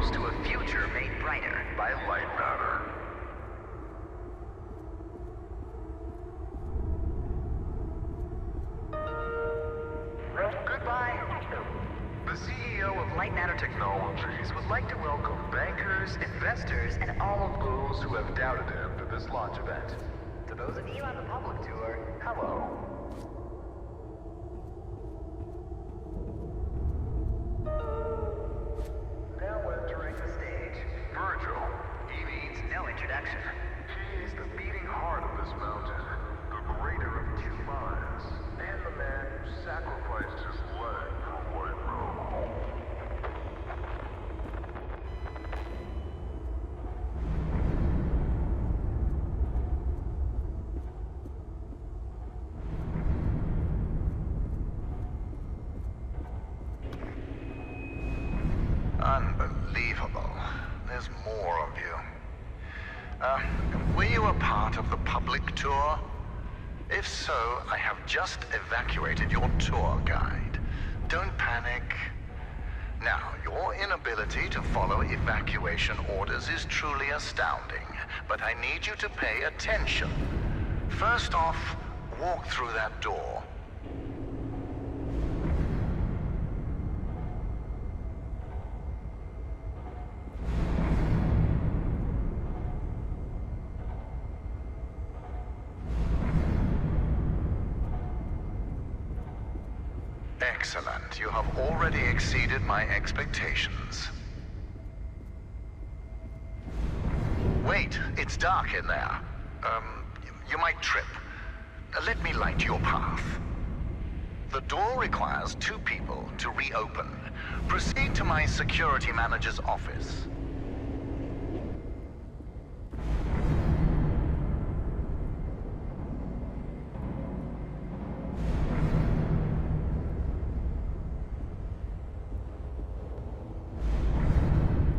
toast to a future made brighter by Lightmatter. Goodbye. The CEO of Lightmatter Technologies would like to welcome bankers, investors, and all of those who have doubted him to this launch event. To those of you on the public tour, hello. Now entering the stage, Virgil. He needs no introduction. He is the beating heart of this mountain, the greater of two minds, and the man who sacrificed his leg for White Robe. Unbelievable. There's more of you. Were you a part of the public tour? If so, I have just evacuated your tour guide. Don't panic. Now, your inability to follow evacuation orders is truly astounding, but I need you to pay attention. First off, walk through that door. Excellent. You have already exceeded my expectations. Wait, it's dark in there. You might trip. Let me light your path. The door requires 2 people to reopen. Proceed to my security manager's office.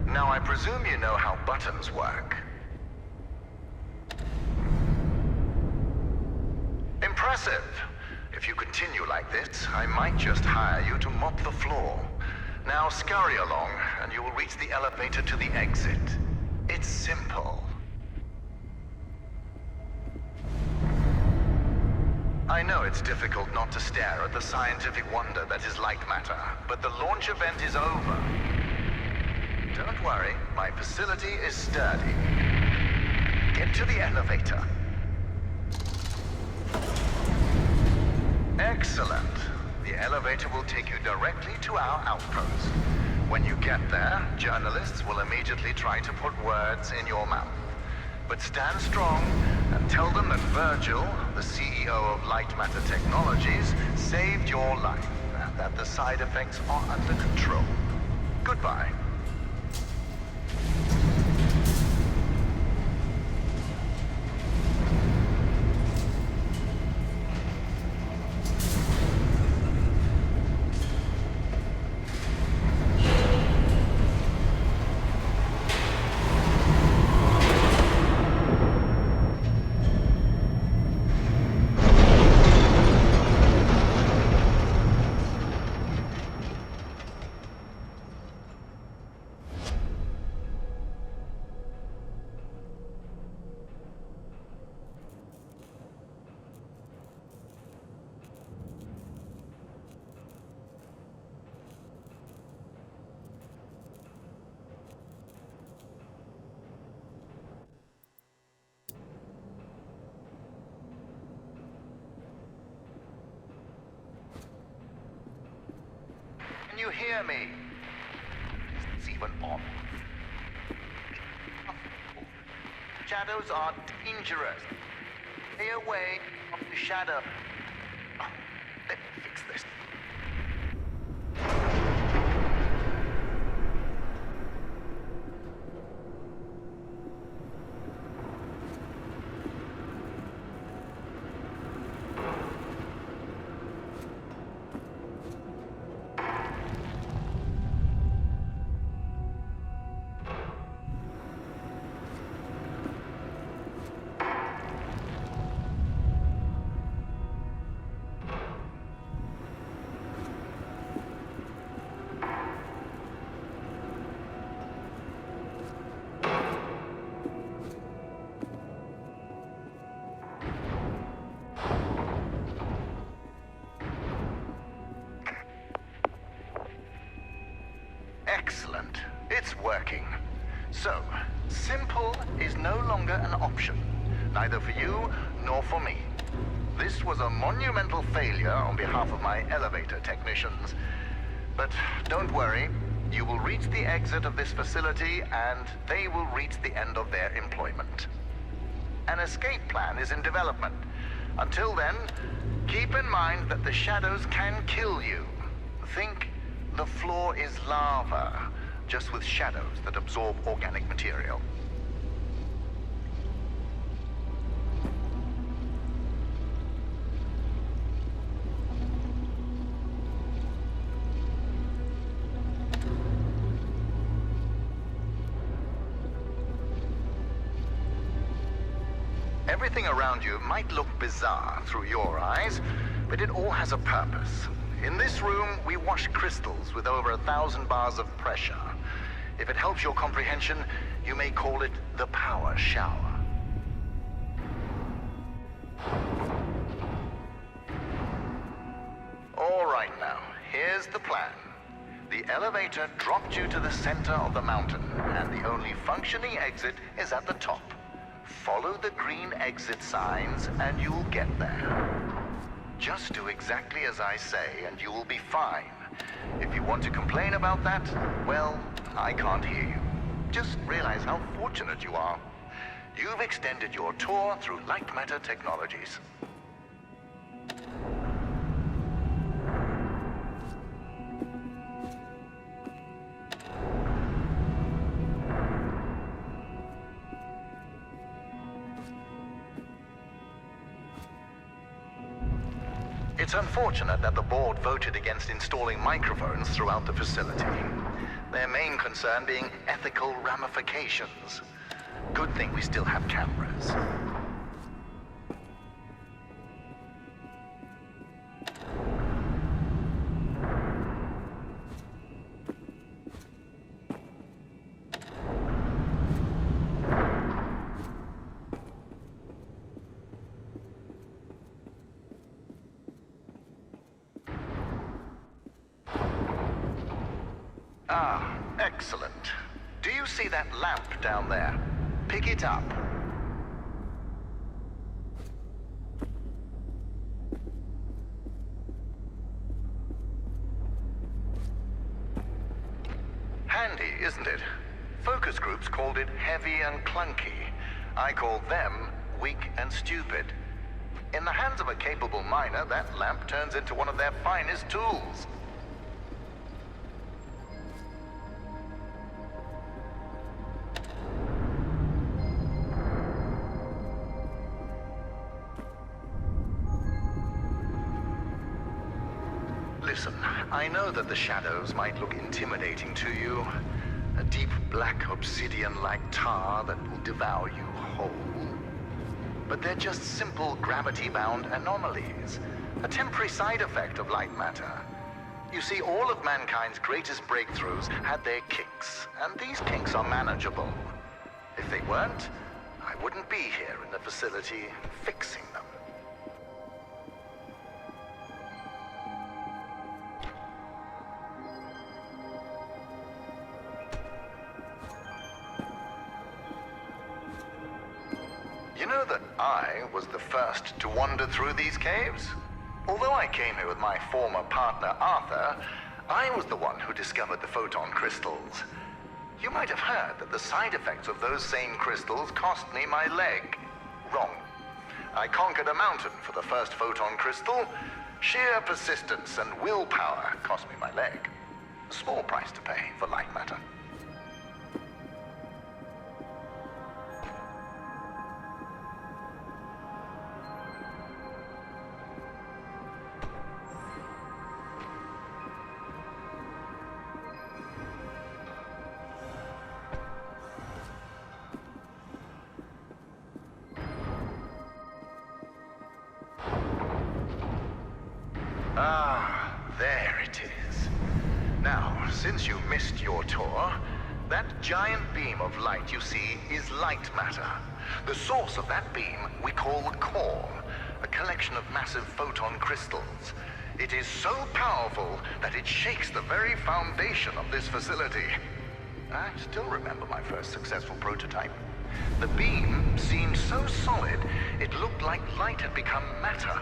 Now, I presume you know how buttons work. Impressive. If you continue like this, I might just hire you to mop the floor. Now scurry along, and you will reach the elevator to the exit. It's simple. I know it's difficult not to stare at the scientific wonder that is Lightmatter, but the launch event is over. Don't worry, my facility is sturdy. Get to the elevator. Excellent. The elevator will take you directly to our outpost. When you get there, journalists will immediately try to put words in your mouth. But stand strong and tell them that Virgil, the CEO of Lightmatter Technologies, saved your life and that the side effects are under control. Goodbye. Can you hear me? It's even on. Shadows are dangerous. Stay away from the shadow. Oh, let me fix this. It's working. So, simple is no longer an option, neither for you nor for me. This was a monumental failure on behalf of my elevator technicians. But don't worry, you will reach the exit of this facility and they will reach the end of their employment. An escape plan is in development. Until then, keep in mind that the shadows can kill you. Think the floor is lava, just with shadows that absorb organic material. Everything around you might look bizarre through your eyes, but it all has a purpose. In this room, we wash crystals with over 1,000 bars of pressure. If it helps your comprehension, you may call it the power shower. All right now, here's the plan. The elevator dropped you to the center of the mountain, and the only functioning exit is at the top. Follow the green exit signs and you'll get there. Just do exactly as I say and you will be fine. If you want to complain about that, well, I can't hear you. Just realize how fortunate you are. You've extended your tour through Lightmatter technologies. It's unfortunate that the board voted against installing microphones throughout the facility. Their main concern being ethical ramifications. Good thing we still have cameras. Ah, excellent. Do you see that lamp down there? Pick it up. Handy, isn't it? Focus groups called it heavy and clunky. I called them weak and stupid. In the hands of a capable miner, that lamp turns into one of their finest tools. Listen, I know that the shadows might look intimidating to you. A deep black obsidian-like tar that will devour you whole. But they're just simple gravity-bound anomalies. A temporary side effect of light matter. You see, all of mankind's greatest breakthroughs had their kinks, and these kinks are manageable. If they weren't, I wouldn't be here in the facility fixing them. You know that I was the first to wander through these caves? Although I came here with my former partner, Arthur, I was the one who discovered the photon crystals. You might have heard that the side effects of those same crystals cost me my leg. Wrong. I conquered a mountain for the first photon crystal. Sheer persistence and willpower cost me my leg. A small price to pay for light matter. Ah, there it is. Now, since you missed your tour, that giant beam of light you see is light matter. The source of that beam we call the core, a collection of massive photon crystals. It is so powerful that it shakes the very foundation of this facility. I still remember my first successful prototype. The beam seemed so solid, it looked like light had become matter.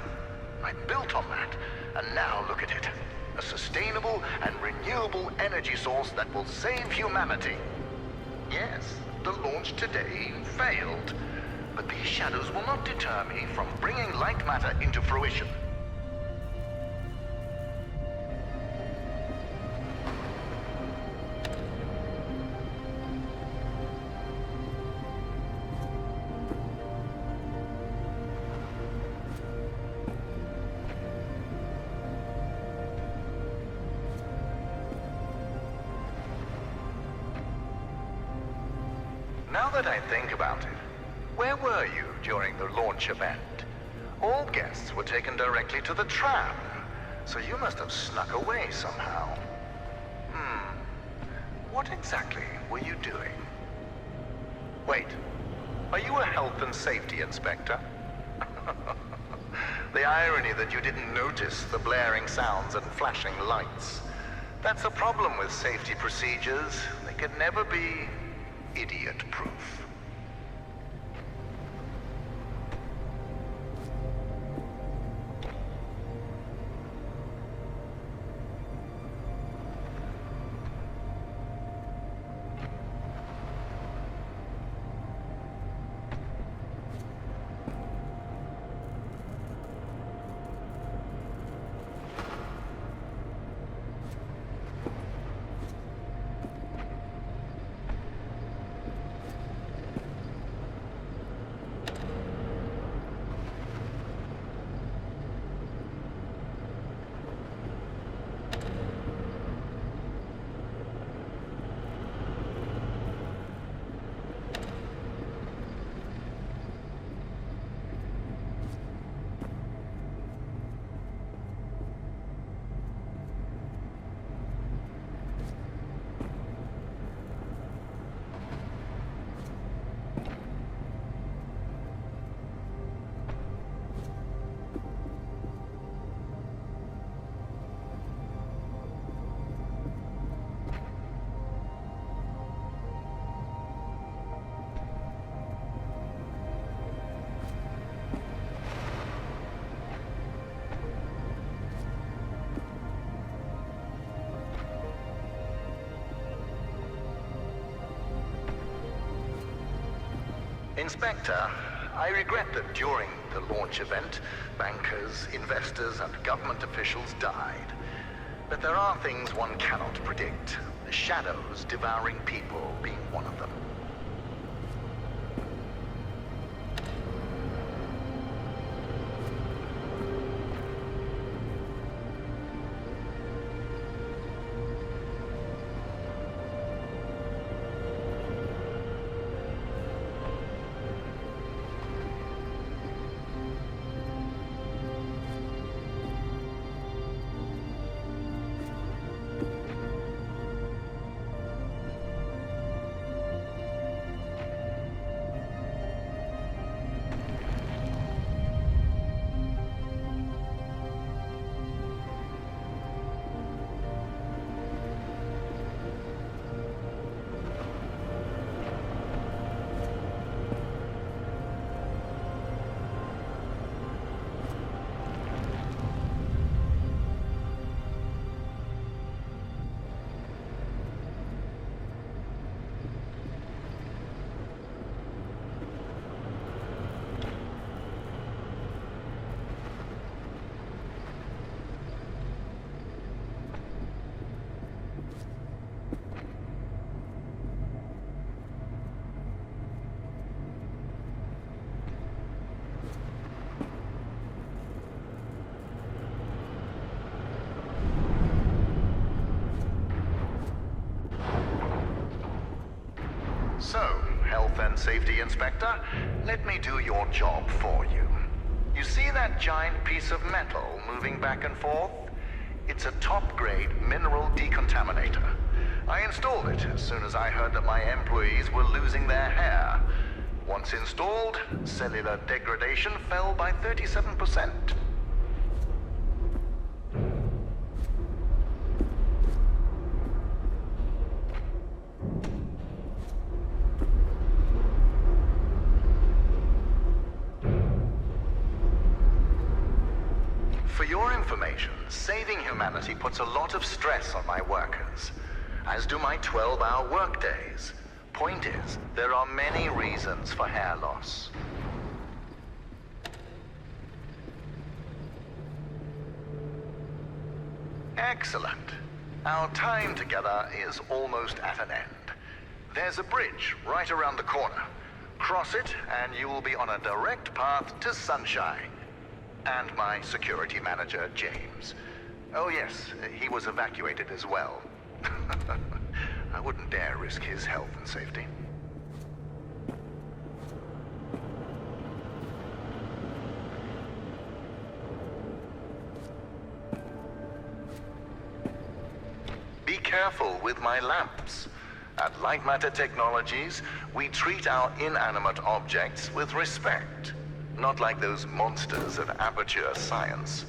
I built on that, and now look at it. A sustainable and renewable energy source that will save humanity. Yes, the launch today failed, but these shadows will not deter me from bringing Lightmatter into fruition. Now that I think about it, where were you during the launch event? All guests were taken directly to the tram, so you must have snuck away somehow. What exactly were you doing? Wait, are you a health and safety inspector? The irony that you didn't notice the blaring sounds and flashing lights. That's a problem with safety procedures. They could never be idiot-proof. Inspector, I regret that during the launch event, bankers, investors, and government officials died. But there are things one cannot predict. The shadows devouring people being one of them. So, Health and Safety Inspector, let me do your job for you. You see that giant piece of metal moving back and forth? It's a top-grade mineral decontaminator. I installed it as soon as I heard that my employees were losing their hair. Once installed, cellular degradation fell by 37%. information. Saving humanity puts a lot of stress on my workers, as do my 12-hour workdays. Point is, there are many reasons for hair loss. Excellent. Our time together is almost at an end. There's a bridge right around the corner. Cross it, and you will be on a direct path to Sunshine. And my security manager, James. Oh yes, he was evacuated as well. I wouldn't dare risk his health and safety. Be careful with my lamps. At Lightmatter Technologies, we treat our inanimate objects with respect. Not like those monsters of Aperture Science.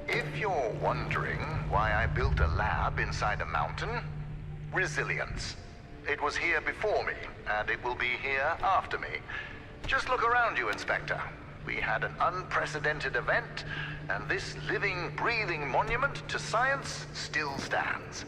If you're wondering why I built a lab inside a mountain, resilience. It was here before me, and it will be here after me. Just look around you, Inspector. We had an unprecedented event, and this living, breathing monument to science still stands.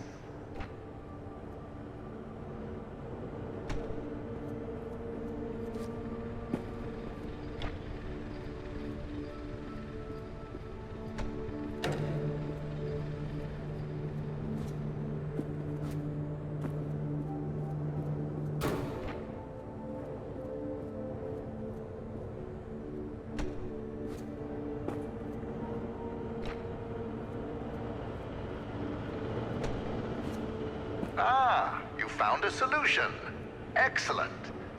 Ah, you found a solution. Excellent.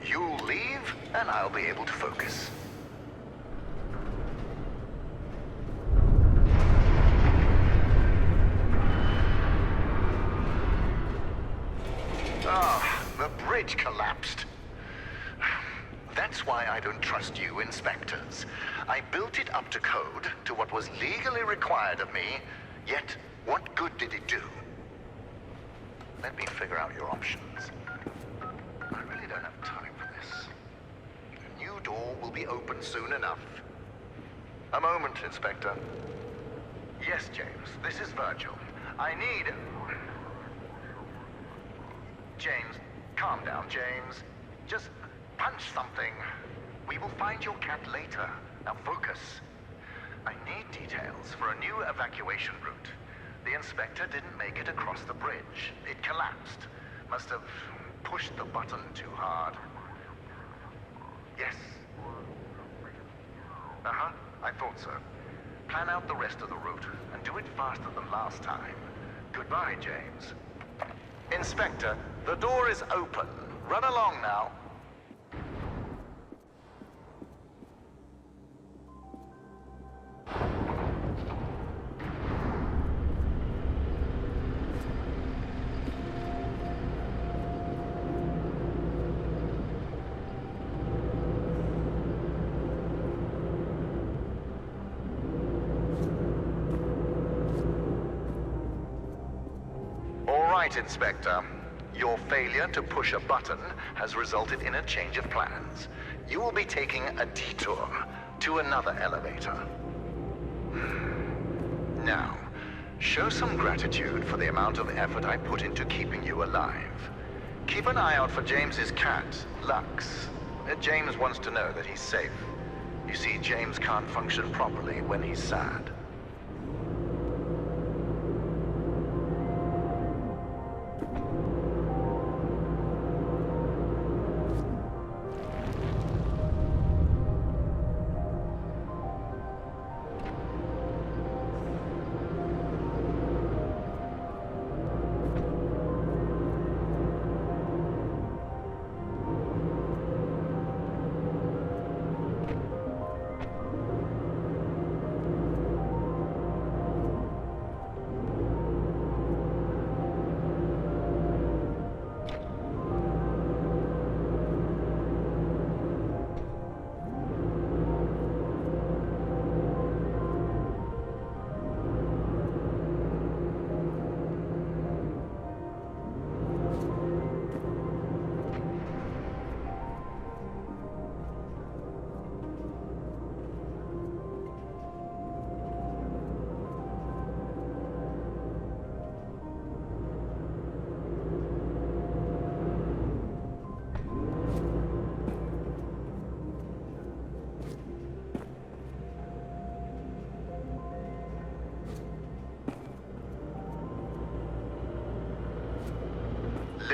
You leave, and I'll be able to focus. Ah, the bridge collapsed. That's why I don't trust you, inspectors. I built it up to code, to what was legally required of me, yet what good did it do? Let me figure out your options. I really don't have time for this. A new door will be open soon enough. A moment, Inspector. Yes, James, this is Virgil. I need... James, calm down, James. Just punch something. We will find your cat later. Now focus. I need details for a new evacuation route. The inspector didn't make it across the bridge. It collapsed. Must have pushed the button too hard. Yes. Uh-huh, I thought so. Plan out the rest of the route, and do it faster than last time. Goodbye, James. Inspector, the door is open. Run along now. Right, Inspector. Your failure to push a button has resulted in a change of plans. You will be taking a detour to another elevator. Now, show some gratitude for the amount of effort I put into keeping you alive. Keep an eye out for James's cat, Lux. James wants to know that he's safe. You see, James can't function properly when he's sad.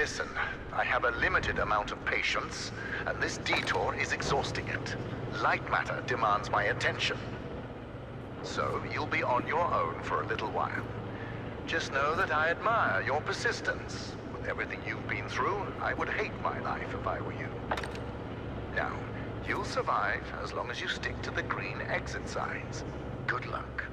Listen, I have a limited amount of patience, and this detour is exhausting it. Lightmatter demands my attention. So, you'll be on your own for a little while. Just know that I admire your persistence. With everything you've been through, I would hate my life if I were you. Now, you'll survive as long as you stick to the green exit signs. Good luck.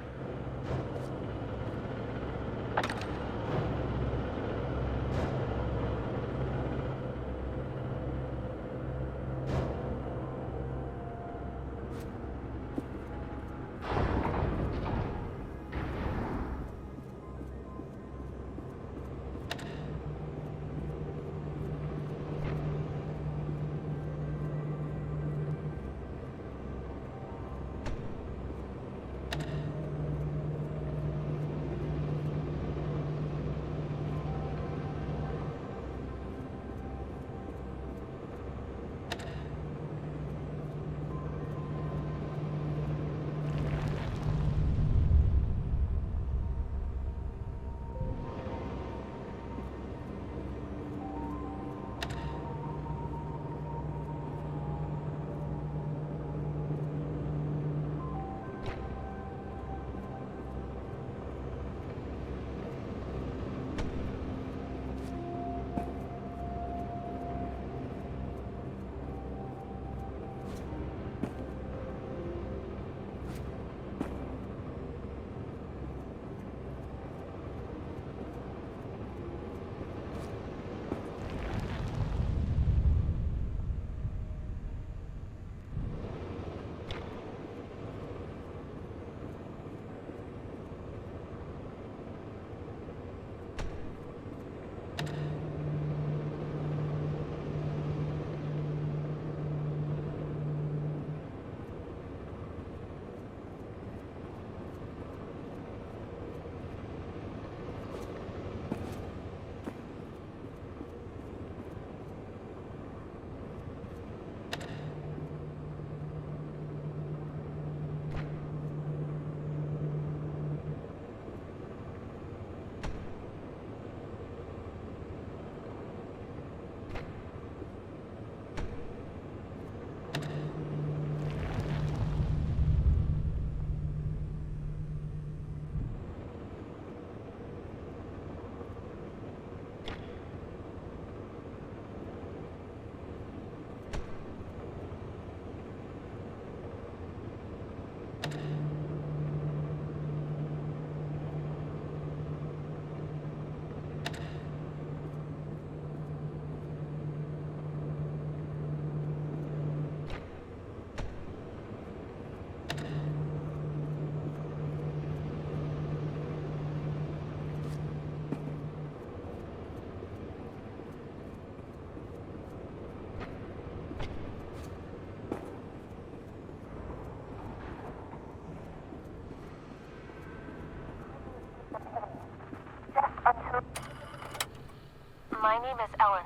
My name is Ellen,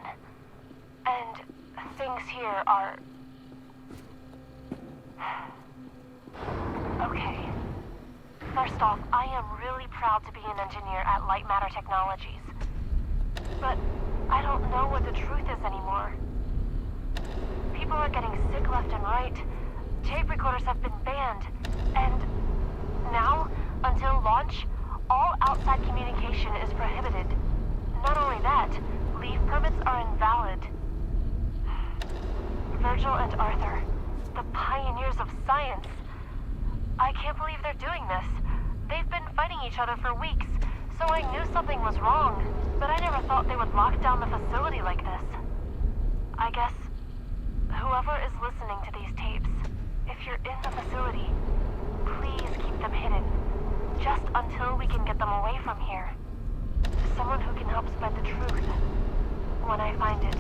and things here are... Okay. First off, I am really proud to be an engineer at Lightmatter Technologies. But I don't know what the truth is anymore. People are getting sick left and right. Tape recorders have been banned. And now, until launch, all outside communication is prohibited. Not only that, leave permits are invalid. Virgil and Arthur, the pioneers of science. I can't believe they're doing this. They've been fighting each other for weeks, so I knew something was wrong. But I never thought they would lock down the facility like this. I guess whoever is listening to these tapes, if you're in the facility, please keep them hidden. Just until we can get them away from here. Someone who can help spread the truth. When I find it.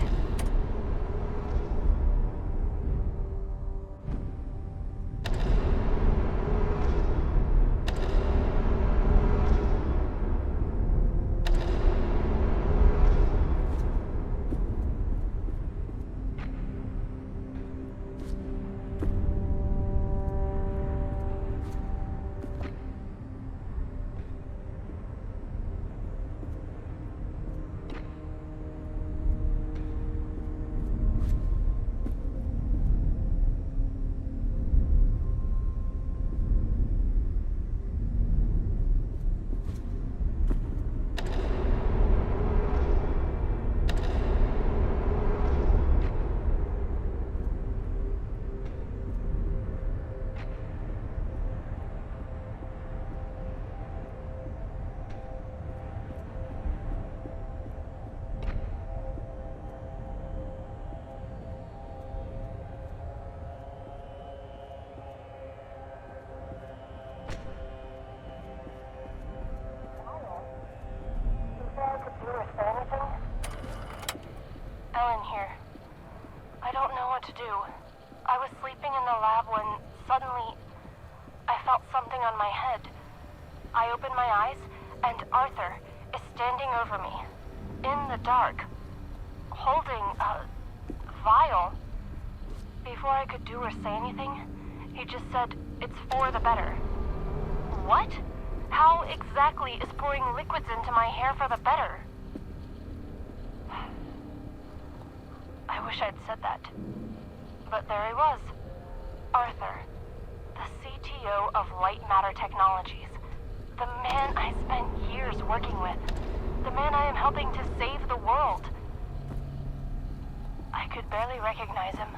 what to do. I was sleeping in the lab when suddenly I felt something on my head. I opened my eyes and Arthur is standing over me, in the dark, holding a vial. Before I could do or say anything, he just said, "It's for the better." What? How exactly is pouring liquids into my hair for the better? I wish I'd said that. But there he was. Arthur, the CTO of Lightmatter Technologies. The man I spent years working with. The man I am helping to save the world. I could barely recognize him.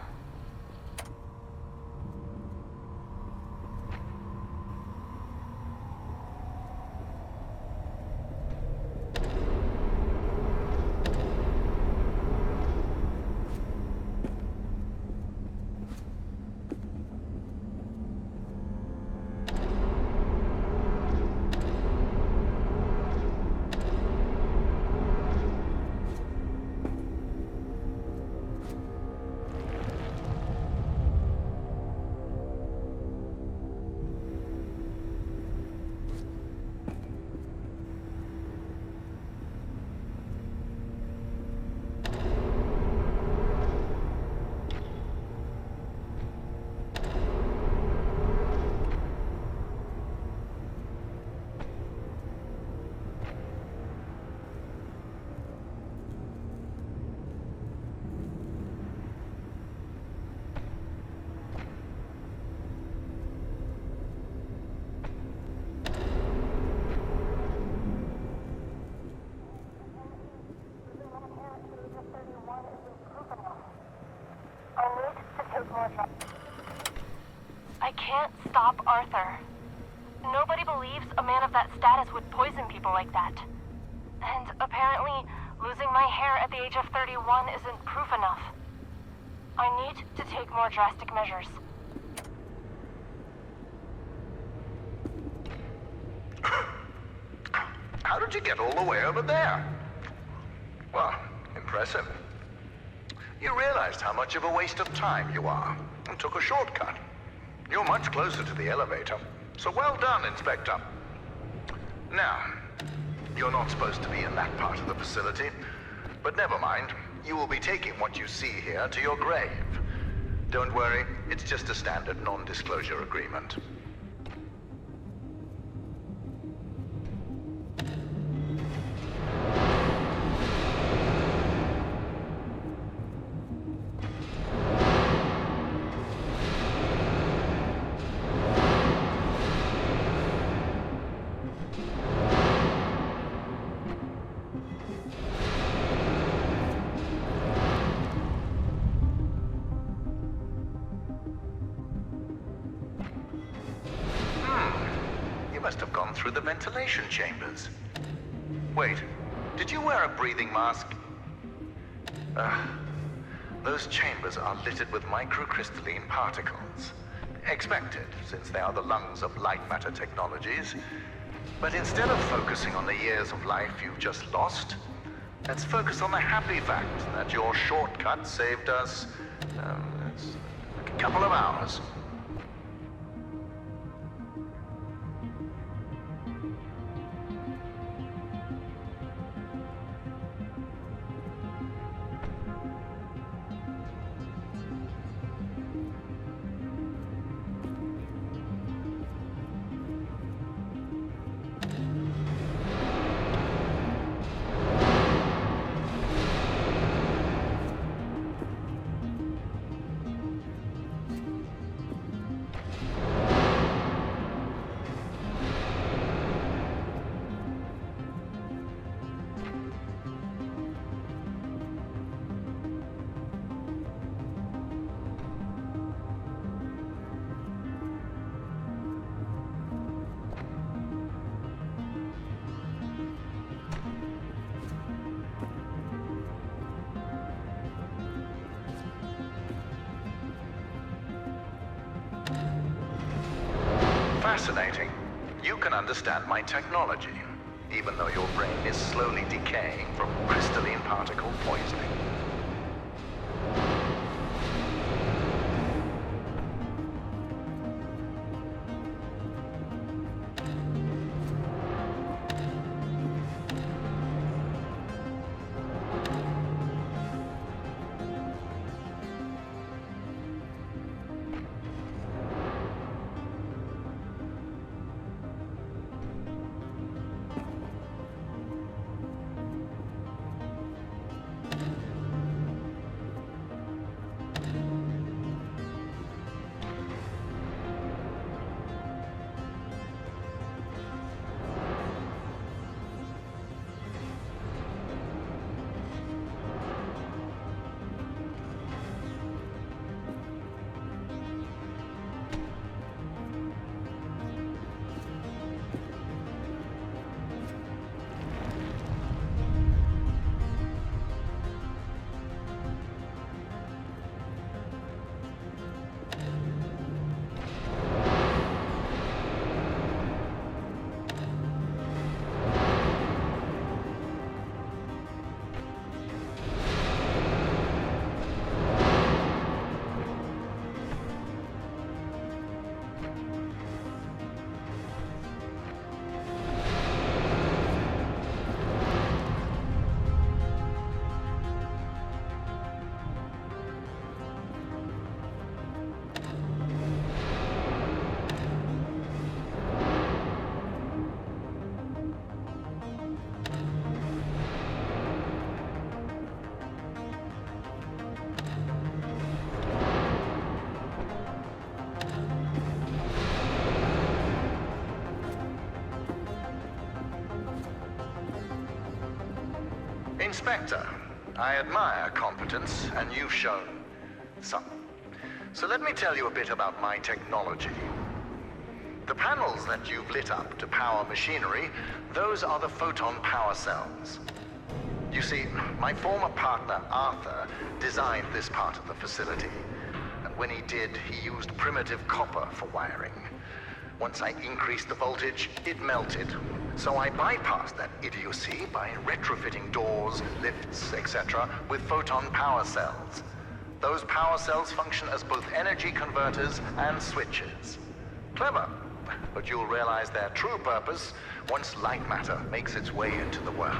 I can't stop Arthur. Nobody believes a man of that status would poison people like that. And apparently, losing my hair at the age of 31 isn't proof enough. I need to take more drastic measures. How did you get all the way over there? Well, impressive. You realized how much of a waste of time you are, and took a shortcut. You're much closer to the elevator, so well done, Inspector. Now, you're not supposed to be in that part of the facility, but never mind. You will be taking what you see here to your grave. Don't worry, it's just a standard non-disclosure agreement. You must have gone through the ventilation chambers. Wait, did you wear a breathing mask? Those chambers are littered with microcrystalline particles. Expected, since they are the lungs of Lightmatter Technologies. But instead of focusing on the years of life you've just lost, let's focus on the happy fact that your shortcut saved us, a couple of hours. Fascinating. You can understand my technology, even though your brain is slowly decaying from crystalline particle poisoning. Inspector, I admire competence, and you've shown some. So let me tell you a bit about my technology. The panels that you've lit up to power machinery, those are the photon power cells. You see, my former partner, Arthur, designed this part of the facility. And when he did, he used primitive copper for wiring. Once I increased the voltage, it melted. So I bypassed that idiocy by retrofitting doors, lifts, etc. with photon power cells. Those power cells function as both energy converters and switches. Clever, but you'll realize their true purpose once Lightmatter makes its way into the world.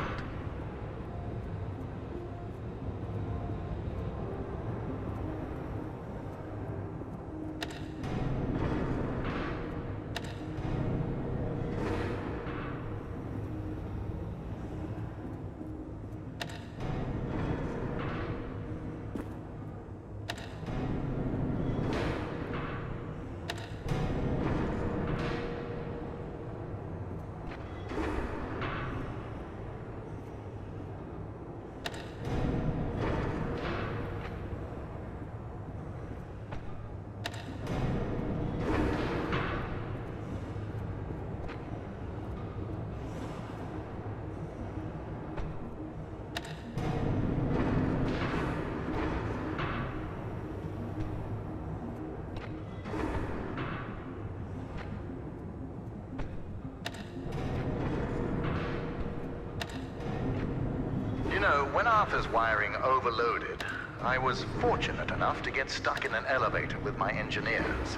You know, when Arthur's wiring overloaded, I was fortunate enough to get stuck in an elevator with my engineers.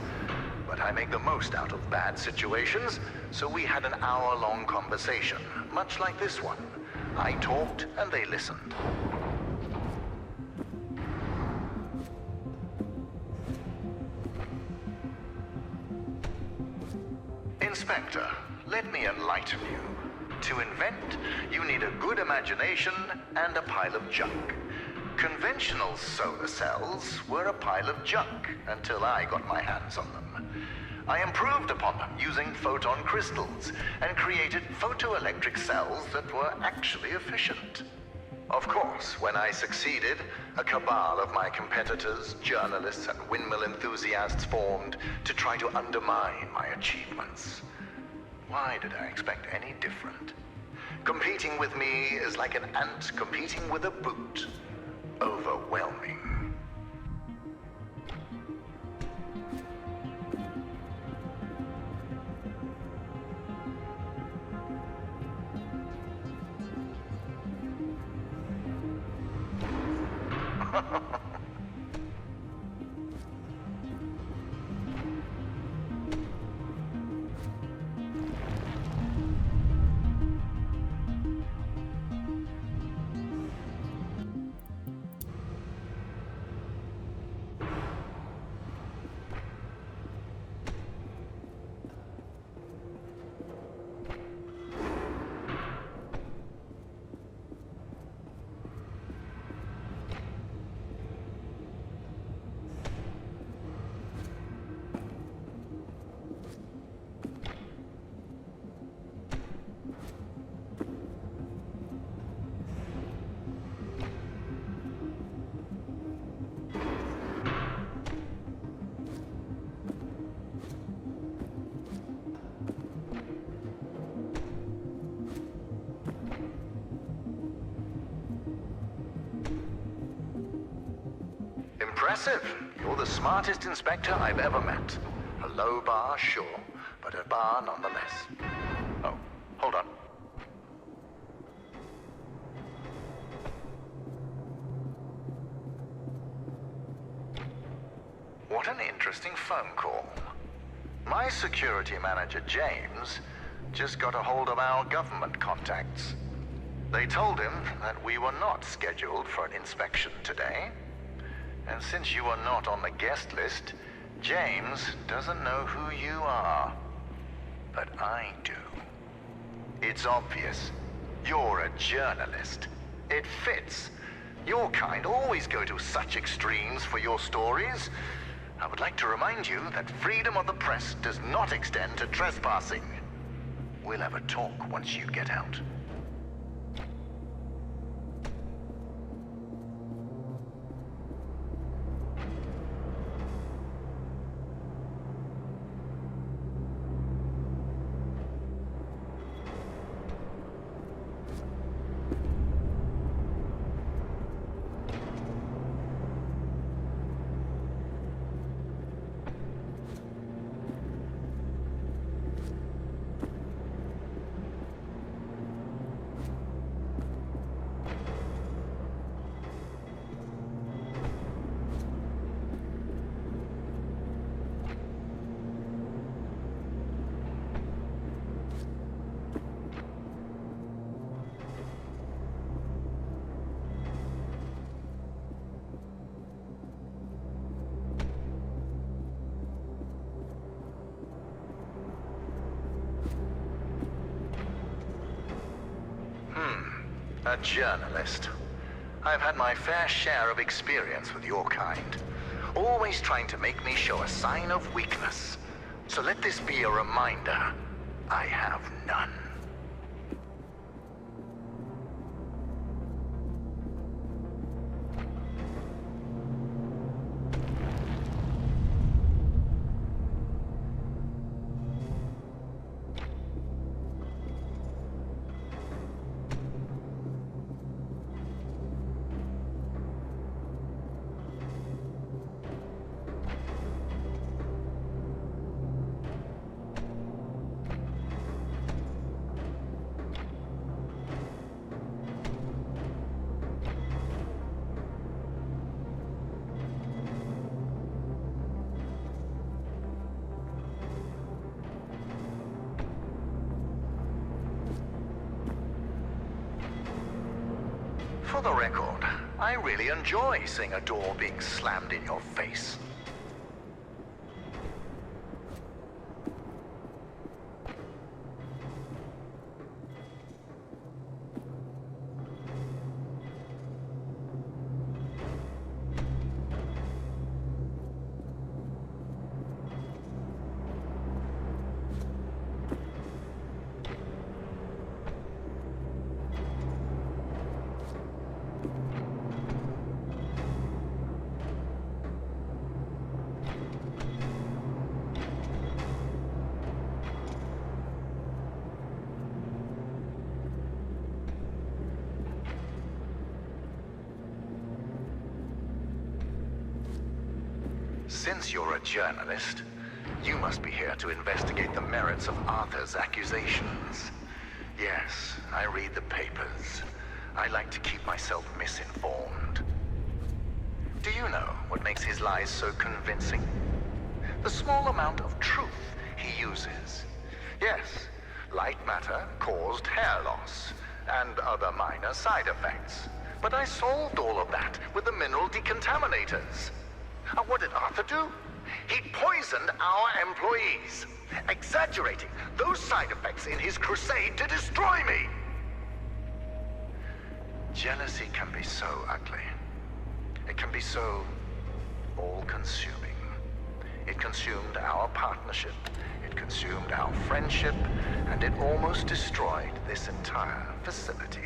But I make the most out of bad situations, so we had an hour-long conversation, much like this one. I talked and they listened. Inspector, let me enlighten you. To invent, you need a good imagination and a pile of junk. Conventional solar cells were a pile of junk until I got my hands on them. I improved upon them using photon crystals and created photoelectric cells that were actually efficient. Of course, when I succeeded, a cabal of my competitors, journalists, and windmill enthusiasts formed to try to undermine my achievements. Why did I expect any different? Competing with me is like an ant competing with a boot. Overwhelming. Impressive. You're the smartest inspector I've ever met. A low bar, sure, but a bar nonetheless. Oh, hold on. What an interesting phone call. My security manager, James, just got a hold of our government contacts. They told him that we were not scheduled for an inspection today. And since you are not on the guest list, James doesn't know who you are. But I do. It's obvious. You're a journalist. It fits. Your kind always go to such extremes for your stories. I would like to remind you that freedom of the press does not extend to trespassing. We'll have a talk once you get out. A journalist. I've had my fair share of experience with your kind. Always trying to make me show a sign of weakness. So let this be a reminder. I have none. For the record, I really enjoy seeing a door being slammed in your face. Since you're a journalist, you must be here to investigate the merits of Arthur's accusations. Yes, I read the papers. I like to keep myself misinformed. Do you know what makes his lies so convincing? The small amount of truth he uses. Yes, Lightmatter caused hair loss and other minor side effects. But I solved all of that with the mineral decontaminators. And what did Arthur do? He poisoned our employees, exaggerating those side effects in his crusade to destroy me. Jealousy can be so ugly. It can be so all-consuming. It consumed our partnership, it consumed our friendship, and it almost destroyed this entire facility.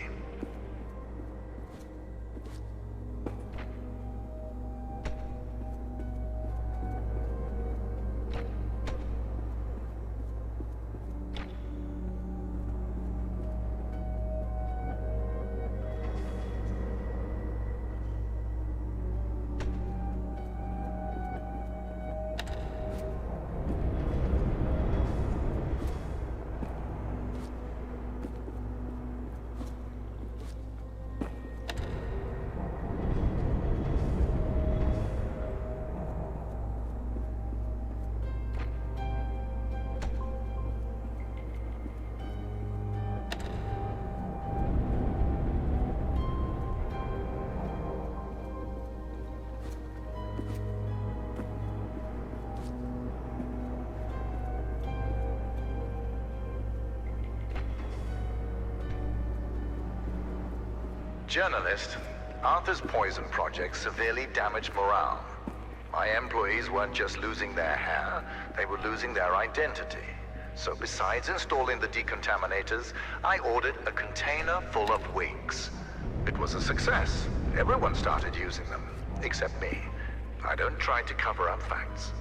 Journalist, Arthur's poison project severely damaged morale. My employees weren't just losing their hair, they were losing their identity. So besides installing the decontaminators, I ordered a container full of wigs. It was a success. Everyone started using them, except me. I don't try to cover up facts.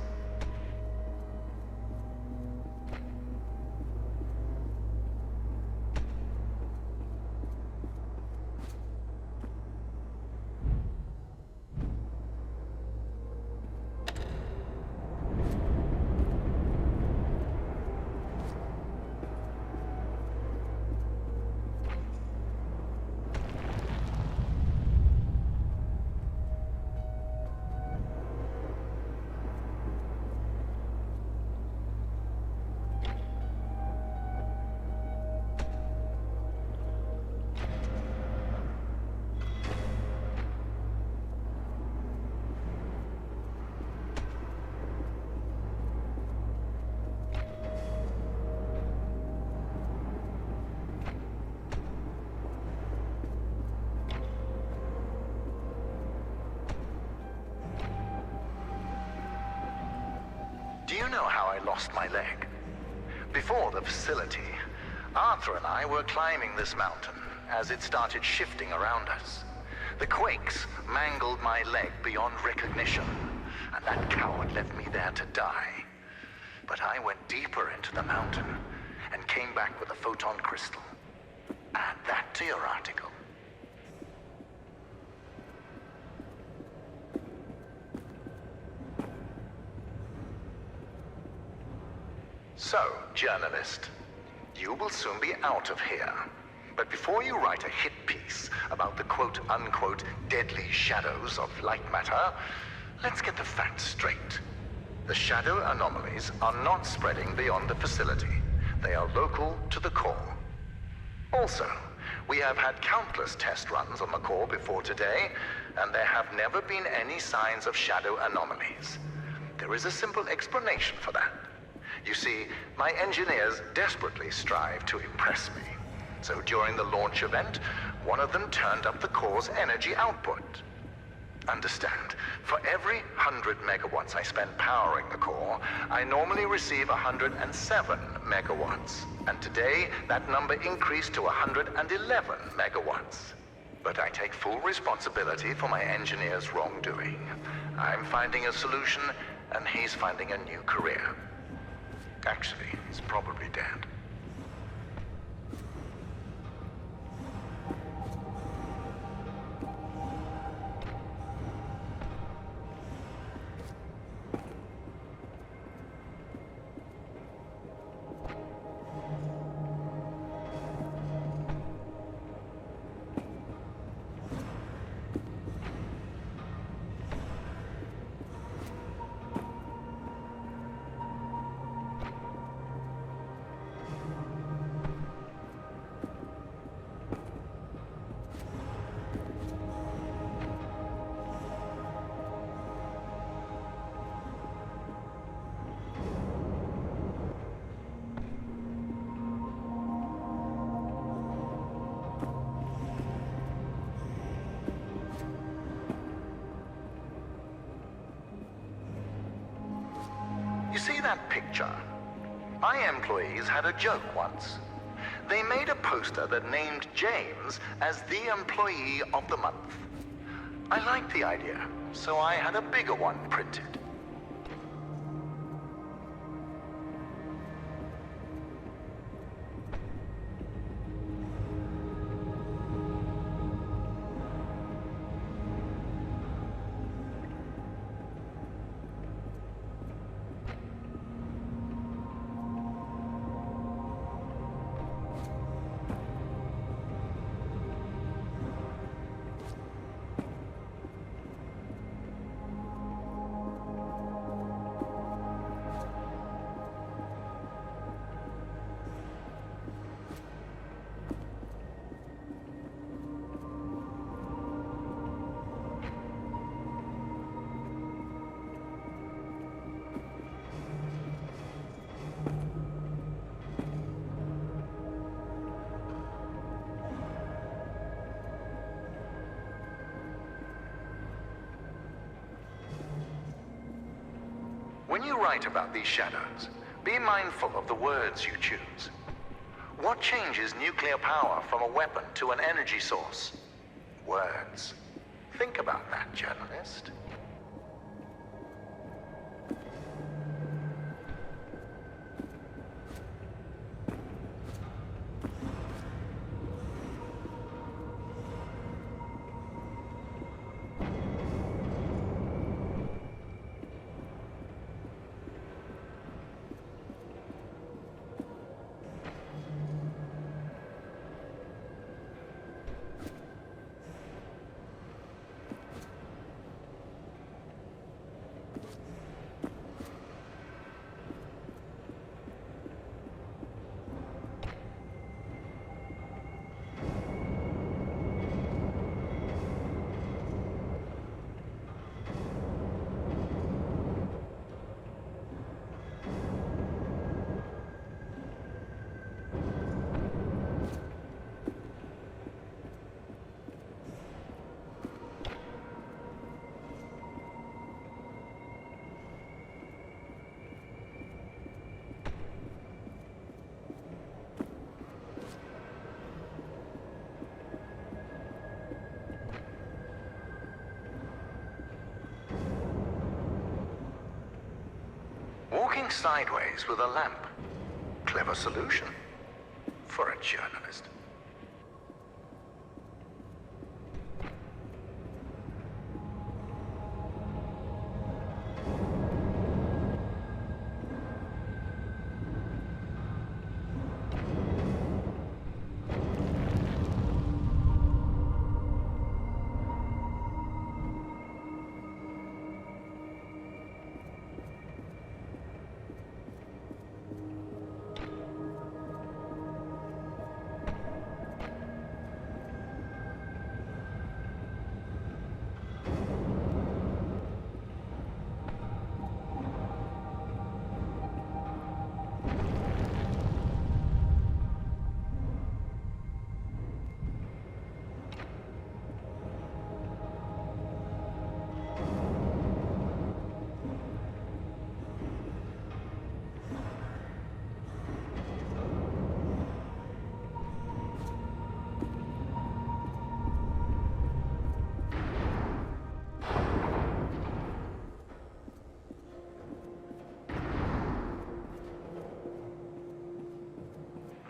know how I lost my leg? Before the facility, Arthur and I were climbing this mountain as it started shifting around us. The quakes mangled my leg beyond recognition, and that coward left me there to die. But I went deeper into the mountain and came back with a photon crystal. Add that to your article. So, journalist, you will soon be out of here. But before you write a hit piece about the quote-unquote deadly shadows of Lightmatter, let's get the facts straight. The shadow anomalies are not spreading beyond the facility. They are local to the core. Also, we have had countless test runs on the core before today, and there have never been any signs of shadow anomalies. There is a simple explanation for that. You see, my engineers desperately strive to impress me. So during the launch event, one of them turned up the core's energy output. Understand, for every 100 megawatts I spend powering the core, I normally receive 107 megawatts. And today, that number increased to 111 megawatts. But I take full responsibility for my engineer's wrongdoing. I'm finding a solution, and he's finding a new career. Actually, he's probably dead. You see that picture? My employees had a joke once. They made a poster that named James as the Employee of the Month. I liked the idea, so I had a bigger one printed. When you write about these shadows, be mindful of the words you choose. What changes nuclear power from a weapon to an energy source? Words. Think about that, journalist. Walking sideways with a lamp. Clever solution for a journalist.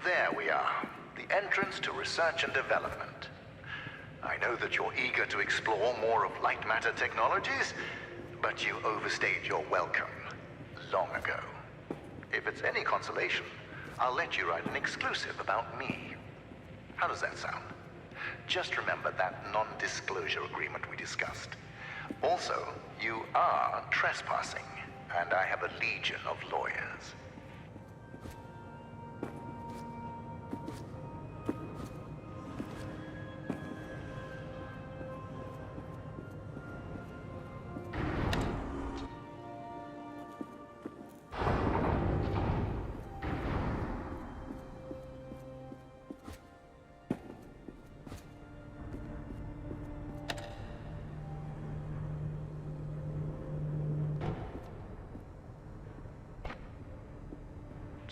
There we are, the entrance to research and development. I know that you're eager to explore more of Lightmatter technologies, but you overstayed your welcome long ago. If it's any consolation, I'll let you write an exclusive about me. How does that sound? Just remember that non-disclosure agreement we discussed. Also, you are trespassing, and I have a legion of lawyers.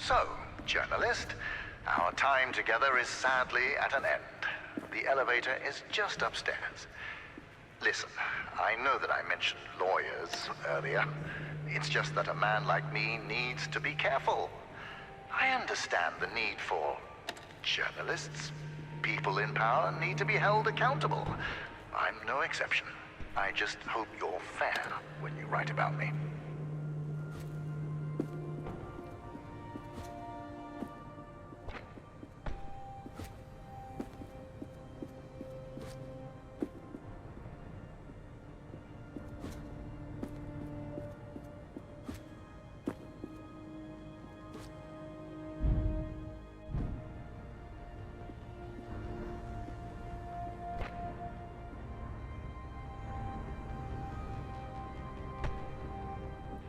So, journalist, our time together is sadly at an end. The elevator is just upstairs. Listen, I know that I mentioned lawyers earlier. It's just that a man like me needs to be careful. I understand the need for journalists. People in power need to be held accountable. I'm no exception. I just hope you're fair when you write about me.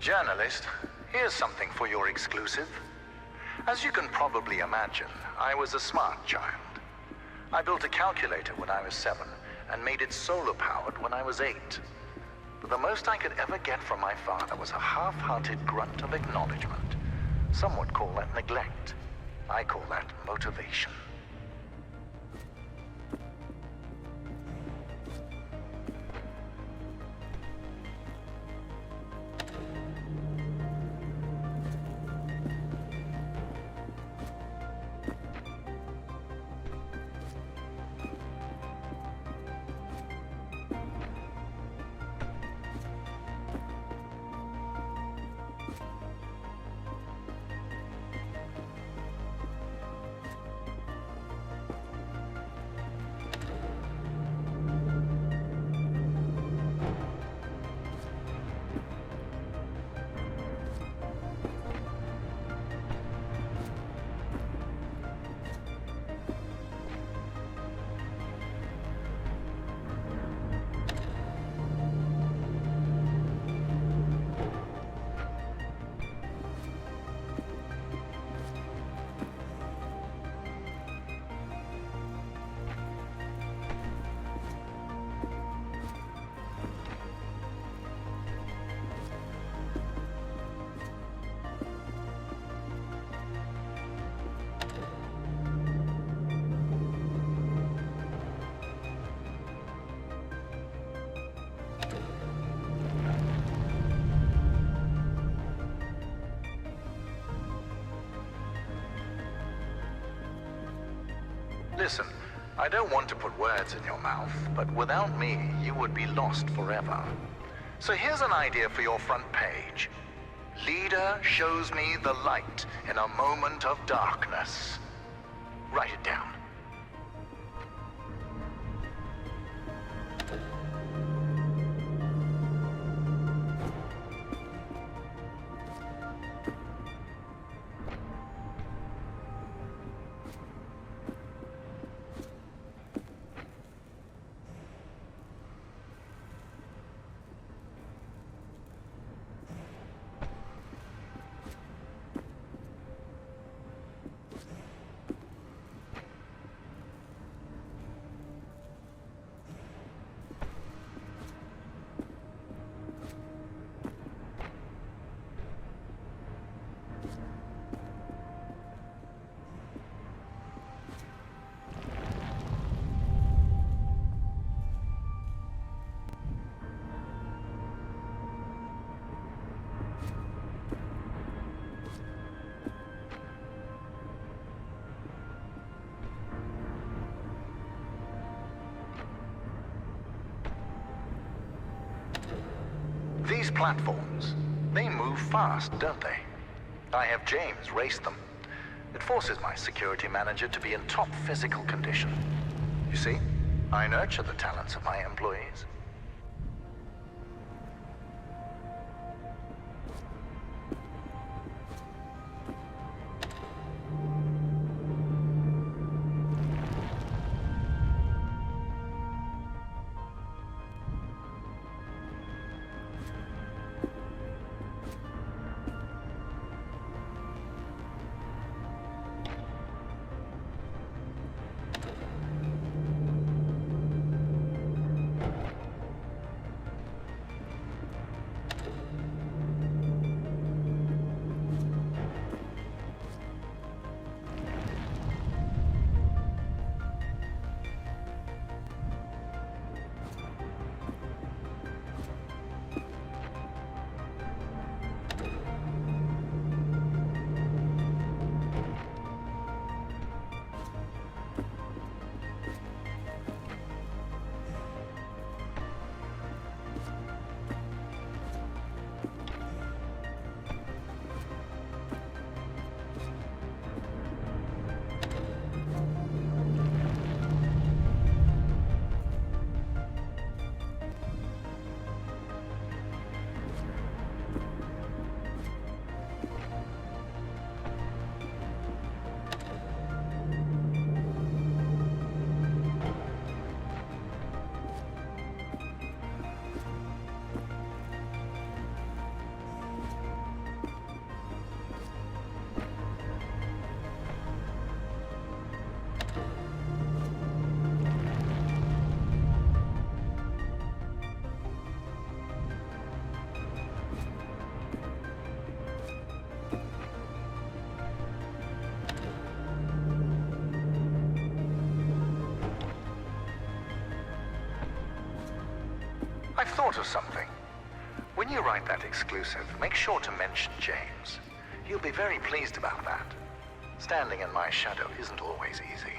Journalist, here's something for your exclusive. As you can probably imagine, I was a smart child. I built a calculator when I was 7 and made it solar-powered when I was 8. But the most I could ever get from my father was a half-hearted grunt of acknowledgement. Some would call that neglect. I call that motivation. Listen, I don't want to put words in your mouth, but without me, you would be lost forever. So here's an idea for your front page. Leader shows me the light in a moment of darkness. Write it down. These platforms, they move fast, don't they? I have James race them. It forces my security manager to be in top physical condition. You see, I nurture the talents of my employees. I've thought of something. When you write that exclusive, make sure to mention James. He'll be very pleased about that. Standing in my shadow isn't always easy.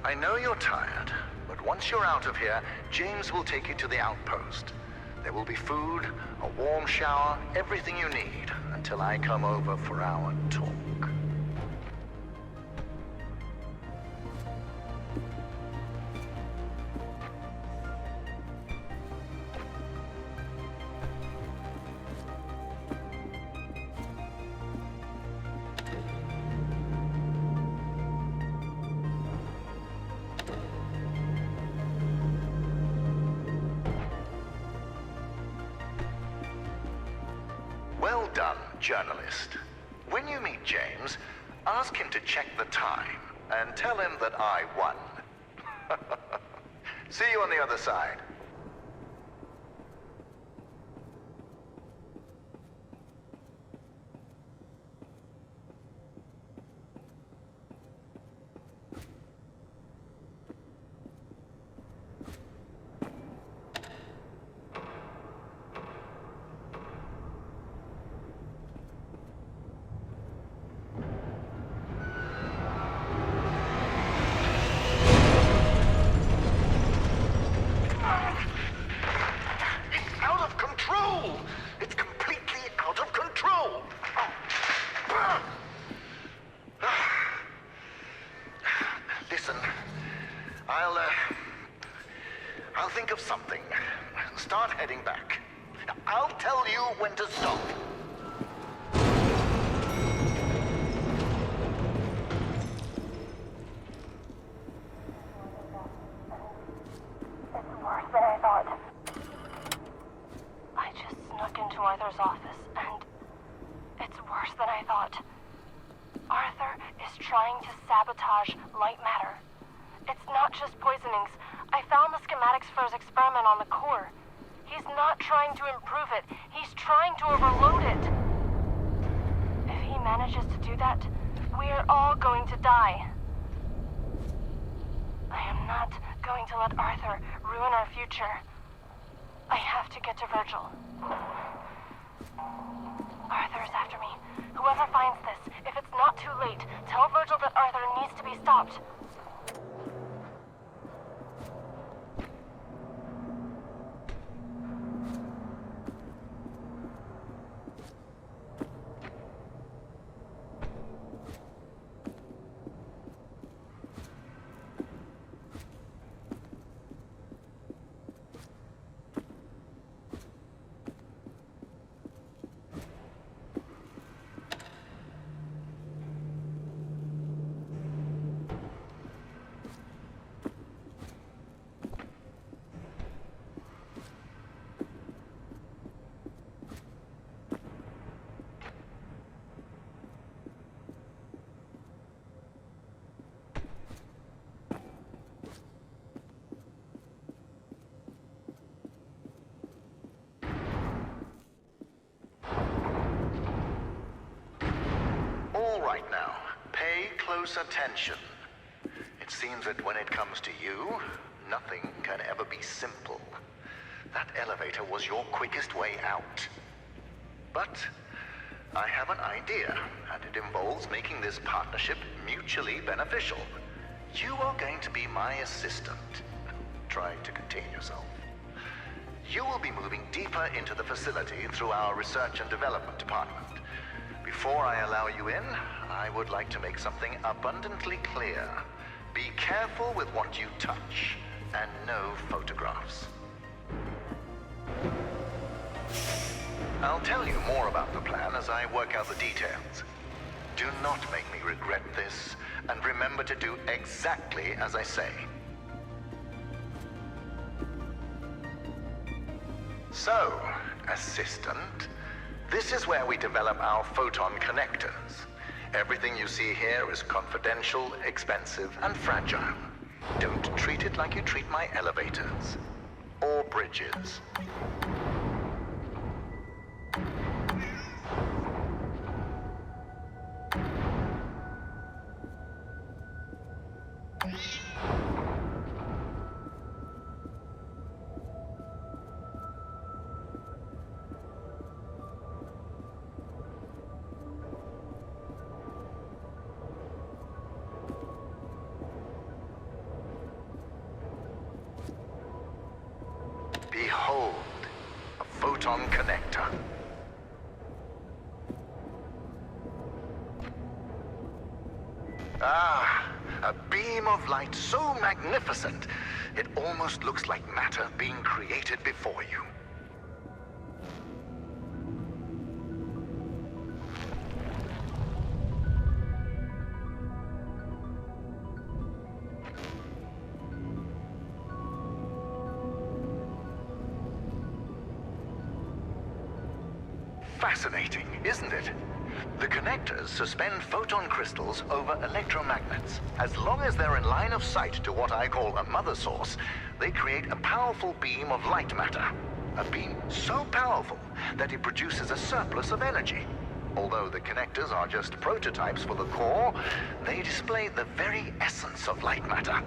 I know you're tired, but once you're out of here, James will take you to the outpost. There will be food, a warm shower, everything you need, until I come over for our talk. Well done, journalist. When you meet James, ask him to check the time and tell him that I won. See you on the other side. I'll think of something. Start heading back. I'll tell you when to stop. It's worse than I thought. I just snuck into Arthur's office, and it's worse than I thought. Arthur is trying to sabotage Lightmatter. It's not just poisonings. I found the schematics for his experiment on the core. He's not trying to improve it. He's trying to overload it. If he manages to do that, we're all going to die. I am not going to let Arthur ruin our future. I have to get to Virgil. Arthur is after me. Whoever finds this, if it's not too late, tell Virgil that Arthur needs to be stopped. All right now, pay close attention. It seems that when it comes to you, nothing can ever be simple. That elevator was your quickest way out. But I have an idea, and it involves making this partnership mutually beneficial. You are going to be my assistant. Try to contain yourself. You will be moving deeper into the facility through our research and development department. Before I allow you in, I would like to make something abundantly clear. Be careful with what you touch, and no photographs. I'll tell you more about the plan as I work out the details. Do not make me regret this, and remember to do exactly as I say. So, assistant, this is where we develop our photon connectors. Everything you see here is confidential, expensive, and fragile. Don't treat it like you treat my elevators or bridges. Ah, a beam of light so magnificent, it almost looks like matter being created before you. Fascinating, isn't it? The connectors suspend photon crystals over electromagnets. As long as they're in line of sight to what I call a mother source, they create a powerful beam of light matter. A beam so powerful that it produces a surplus of energy. Although the connectors are just prototypes for the core, they display the very essence of light matter.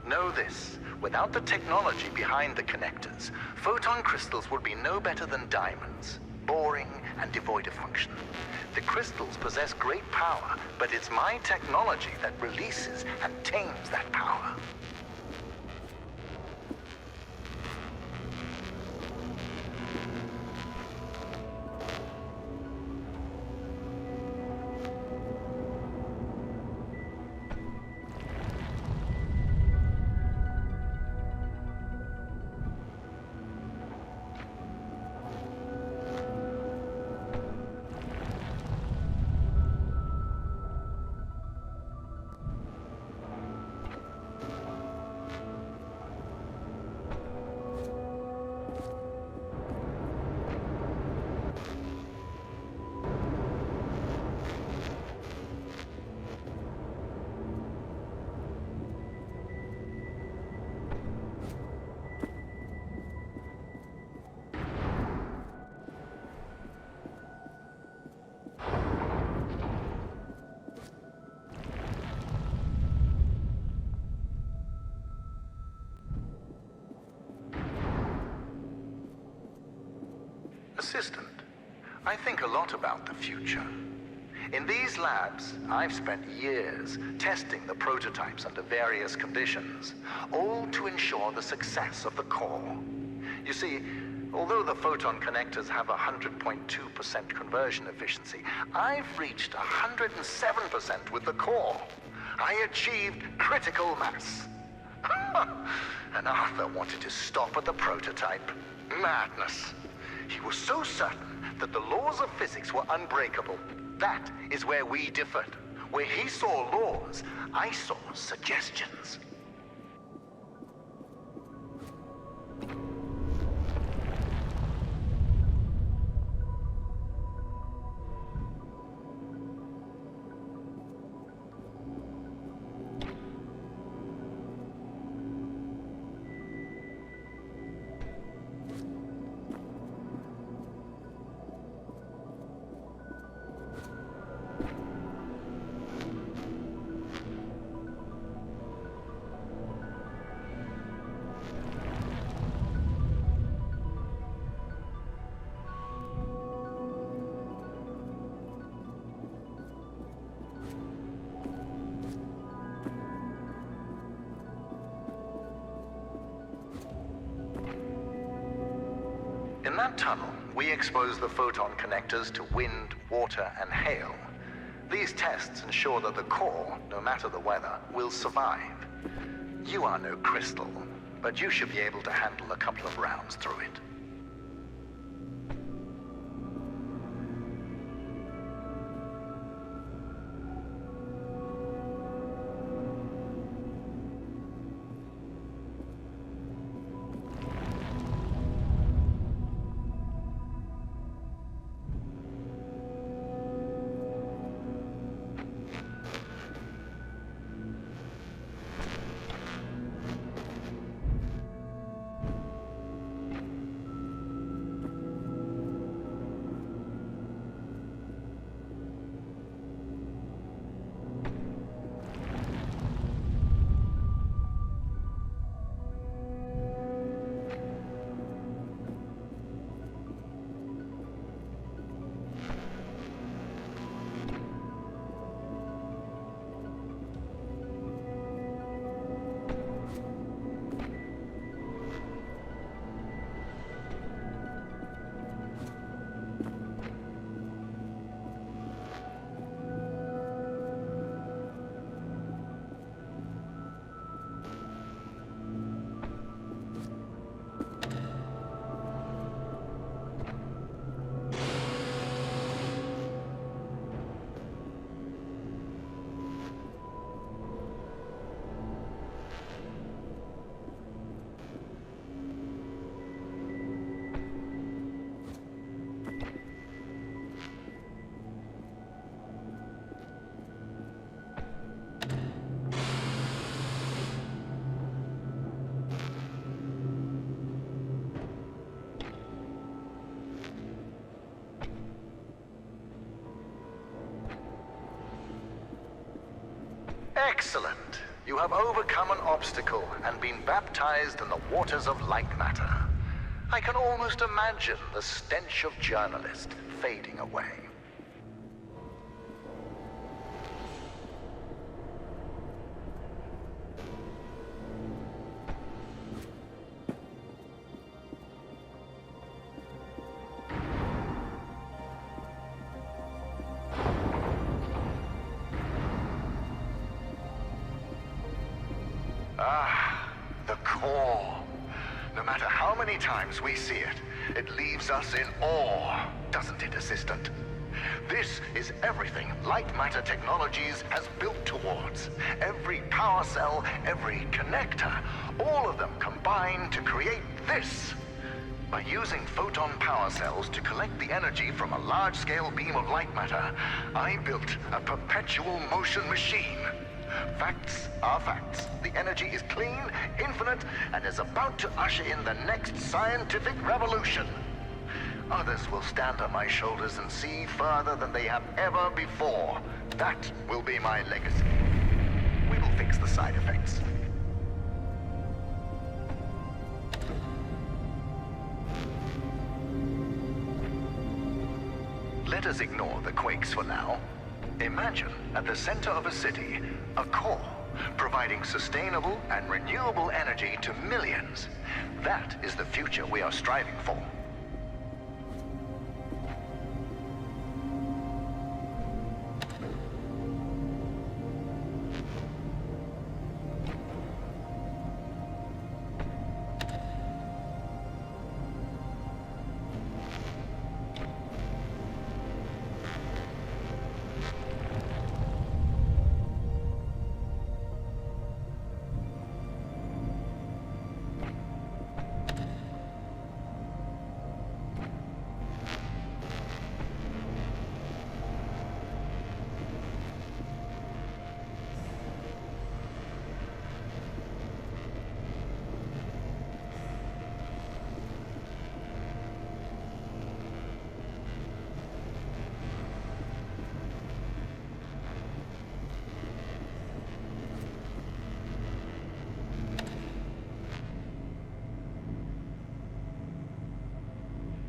Know this, without the technology behind the connectors, photon crystals would be no better than diamonds, boring and devoid of function. The crystals possess great power, but it's my technology that releases and tames that power. Assistant, I think a lot about the future. In these labs, I've spent years testing the prototypes under various conditions, all to ensure the success of the core. You see, although the photon connectors have 100.2% conversion efficiency, I've reached 107% with the core. I achieved critical mass. And Arthur wanted to stop at the prototype. Madness. He was so certain that the laws of physics were unbreakable. That is where we differed. Where he saw laws, I saw suggestions. In that tunnel, we expose the photon connectors to wind, water, and hail. These tests ensure that the core, no matter the weather, will survive. You are no crystal, but you should be able to handle a couple of rounds through it. Excellent. You have overcome an obstacle and been baptized in the waters of Lightmatter. I can almost imagine the stench of journalist fading away. Ah, the core. No matter how many times we see it, it leaves us in awe, doesn't it, Assistant? This is everything Lightmatter Technologies has built towards. Every power cell, every connector, all of them combine to create this. By using photon power cells to collect the energy from a large-scale beam of light matter, I built a perpetual motion machine. Facts are facts. The energy is clean, infinite, and is about to usher in the next scientific revolution. Others will stand on my shoulders and see further than they have ever before. That will be my legacy. We will fix the side effects. Let us ignore the quakes for now. Imagine at the center of a city, a core, providing sustainable and renewable energy to millions. That is the future we are striving for.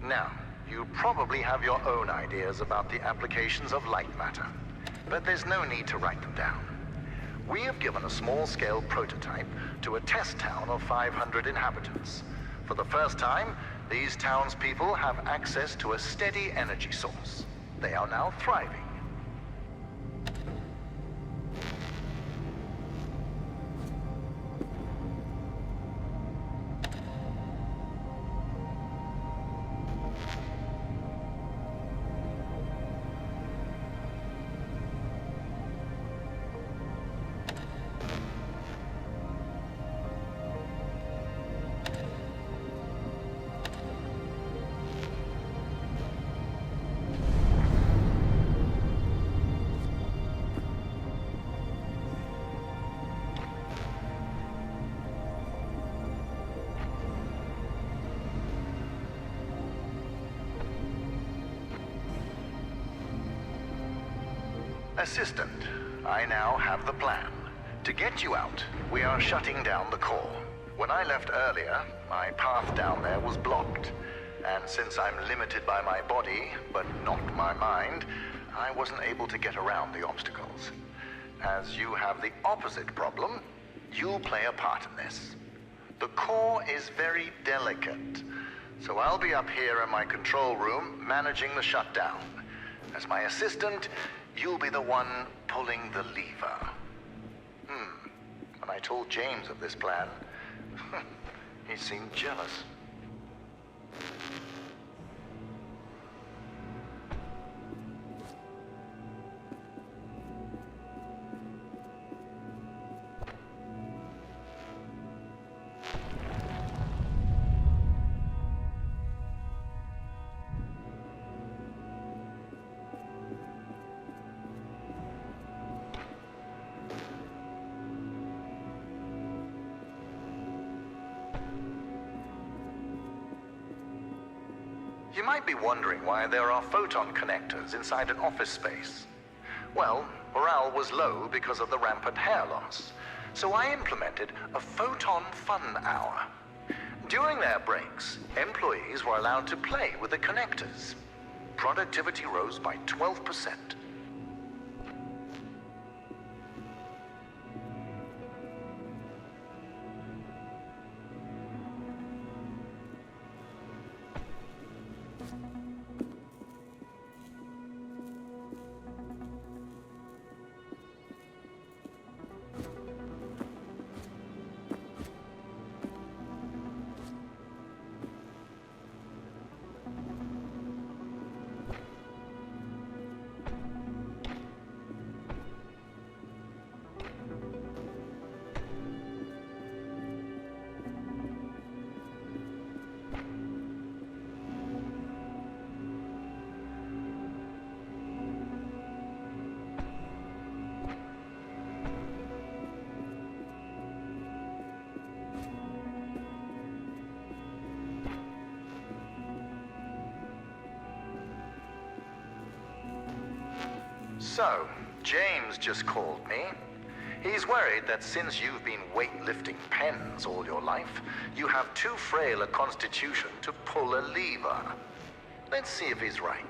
Now, you probably have your own ideas about the applications of light matter, but there's no need to write them down. We have given a small-scale prototype to a test town of 500 inhabitants. For the first time, these townspeople have access to a steady energy source. They are now thriving. Assistant, I now have the plan. To get you out, we are shutting down the core. When I left earlier, my path down there was blocked. And since I'm limited by my body, but not my mind, I wasn't able to get around the obstacles. As you have the opposite problem, you'll play a part in this. The core is very delicate, so I'll be up here in my control room managing the shutdown. As my assistant, you'll be the one pulling the lever. When I told James of this plan, he seemed jealous. You might be wondering why there are photon connectors inside an office space. Well, morale was low because of the rampant hair loss. So I implemented a photon fun hour. During their breaks, employees were allowed to play with the connectors. Productivity rose by 12%. So, James just called me. He's worried that since you've been weightlifting pens all your life, you have too frail a constitution to pull a lever. Let's see if he's right.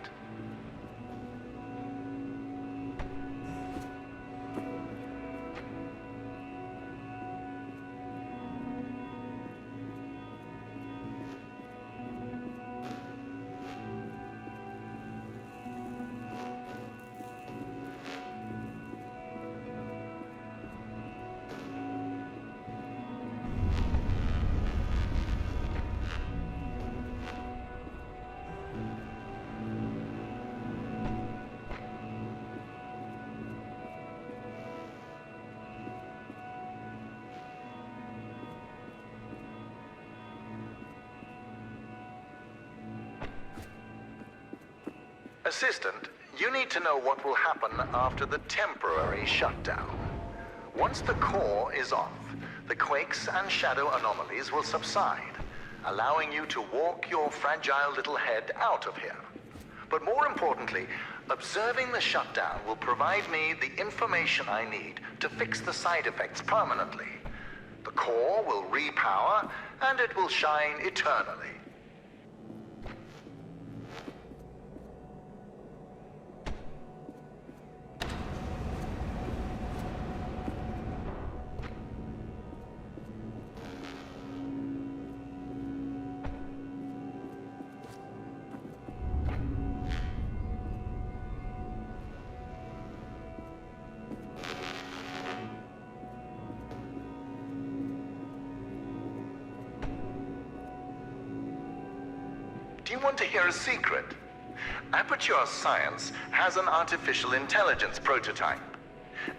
Assistant, you need to know what will happen after the temporary shutdown. Once the core is off, the quakes and shadow anomalies will subside, allowing you to walk your fragile little head out of here. But more importantly, observing the shutdown will provide me the information I need to fix the side effects permanently. The core will repower, and it will shine eternally. Do you want to hear a secret? Aperture Science has an artificial intelligence prototype.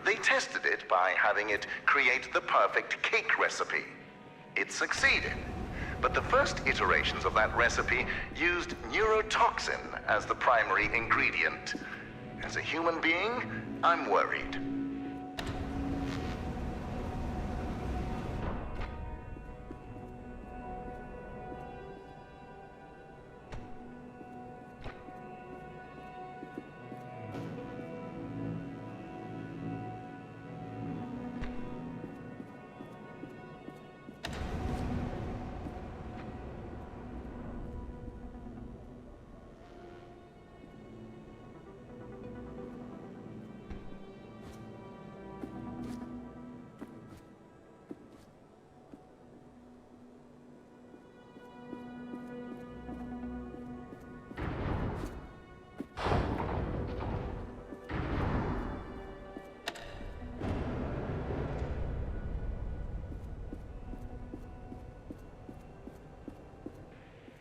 They tested it by having it create the perfect cake recipe. It succeeded, but the first iterations of that recipe used neurotoxin as the primary ingredient. As a human being, I'm worried.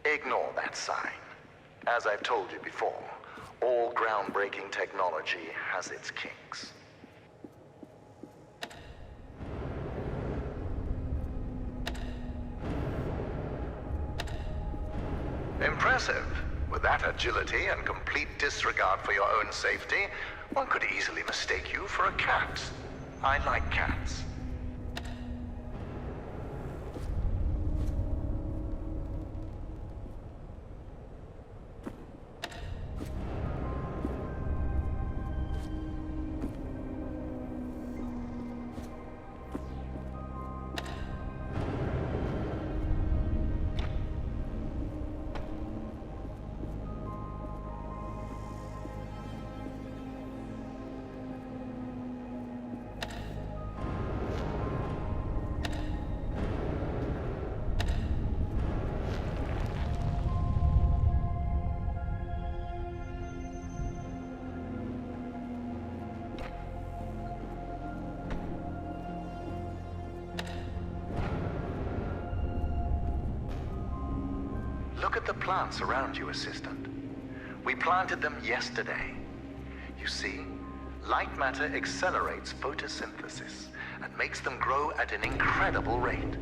Ignore that sign. As I've told you before, all groundbreaking technology has its kinks. Impressive. With that agility and complete disregard for your own safety, one could easily mistake you for a cat. I like cats. the plants around you, Assistant. We planted them yesterday. You see, light matter accelerates photosynthesis and makes them grow at an incredible rate.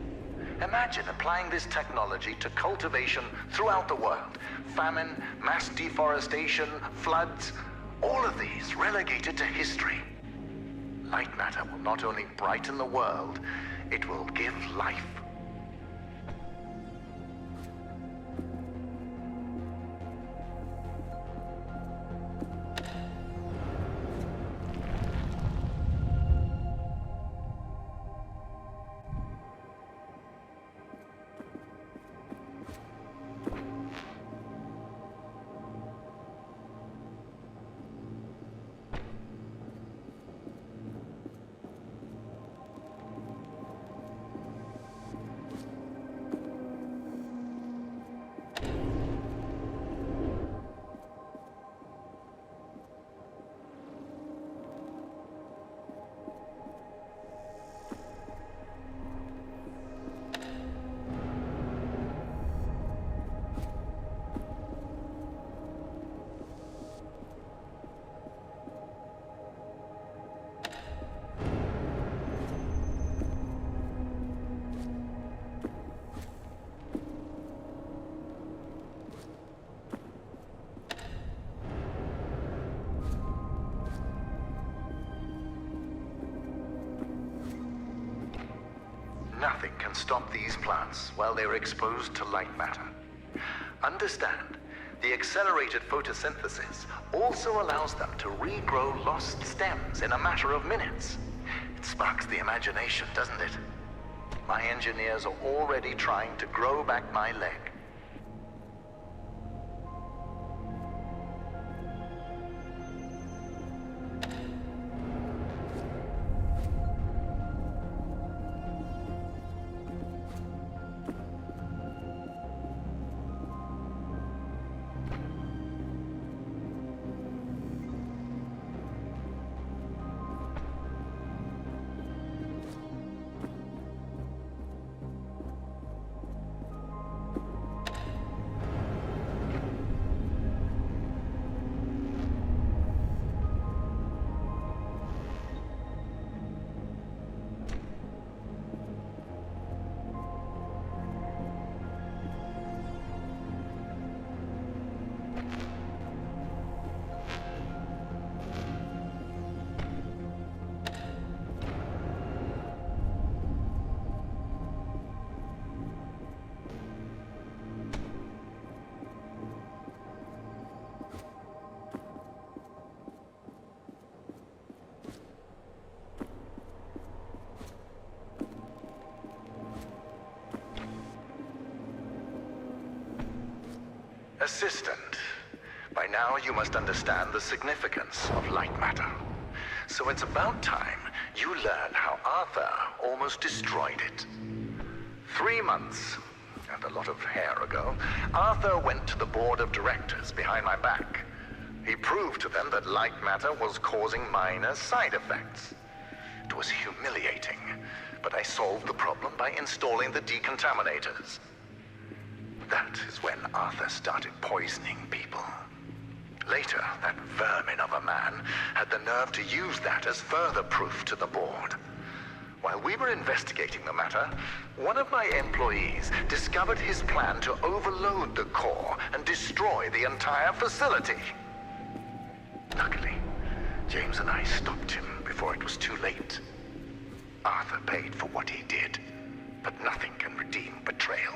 Imagine applying this technology to cultivation throughout the world. Famine, mass deforestation, floods, all of these relegated to history. Light matter will not only brighten the world, it will give life. Nothing can stop these plants while they're exposed to light matter. Understand, the accelerated photosynthesis also allows them to regrow lost stems in a matter of minutes. It sparks the imagination, doesn't it? My engineers are already trying to grow back my leg. Assistant, by now you must understand the significance of light matter. So it's about time you learn how Arthur almost destroyed it. 3 months, and a lot of hair ago, Arthur went to the board of directors behind my back. He proved to them that light matter was causing minor side effects. It was humiliating, but I solved the problem by installing the decontaminators. That is when Arthur started poisoning people. Later, that vermin of a man had the nerve to use that as further proof to the board. While we were investigating the matter, one of my employees discovered his plan to overload the core and destroy the entire facility. Luckily, James and I stopped him before it was too late. Arthur paid for what he did, but nothing can redeem betrayal.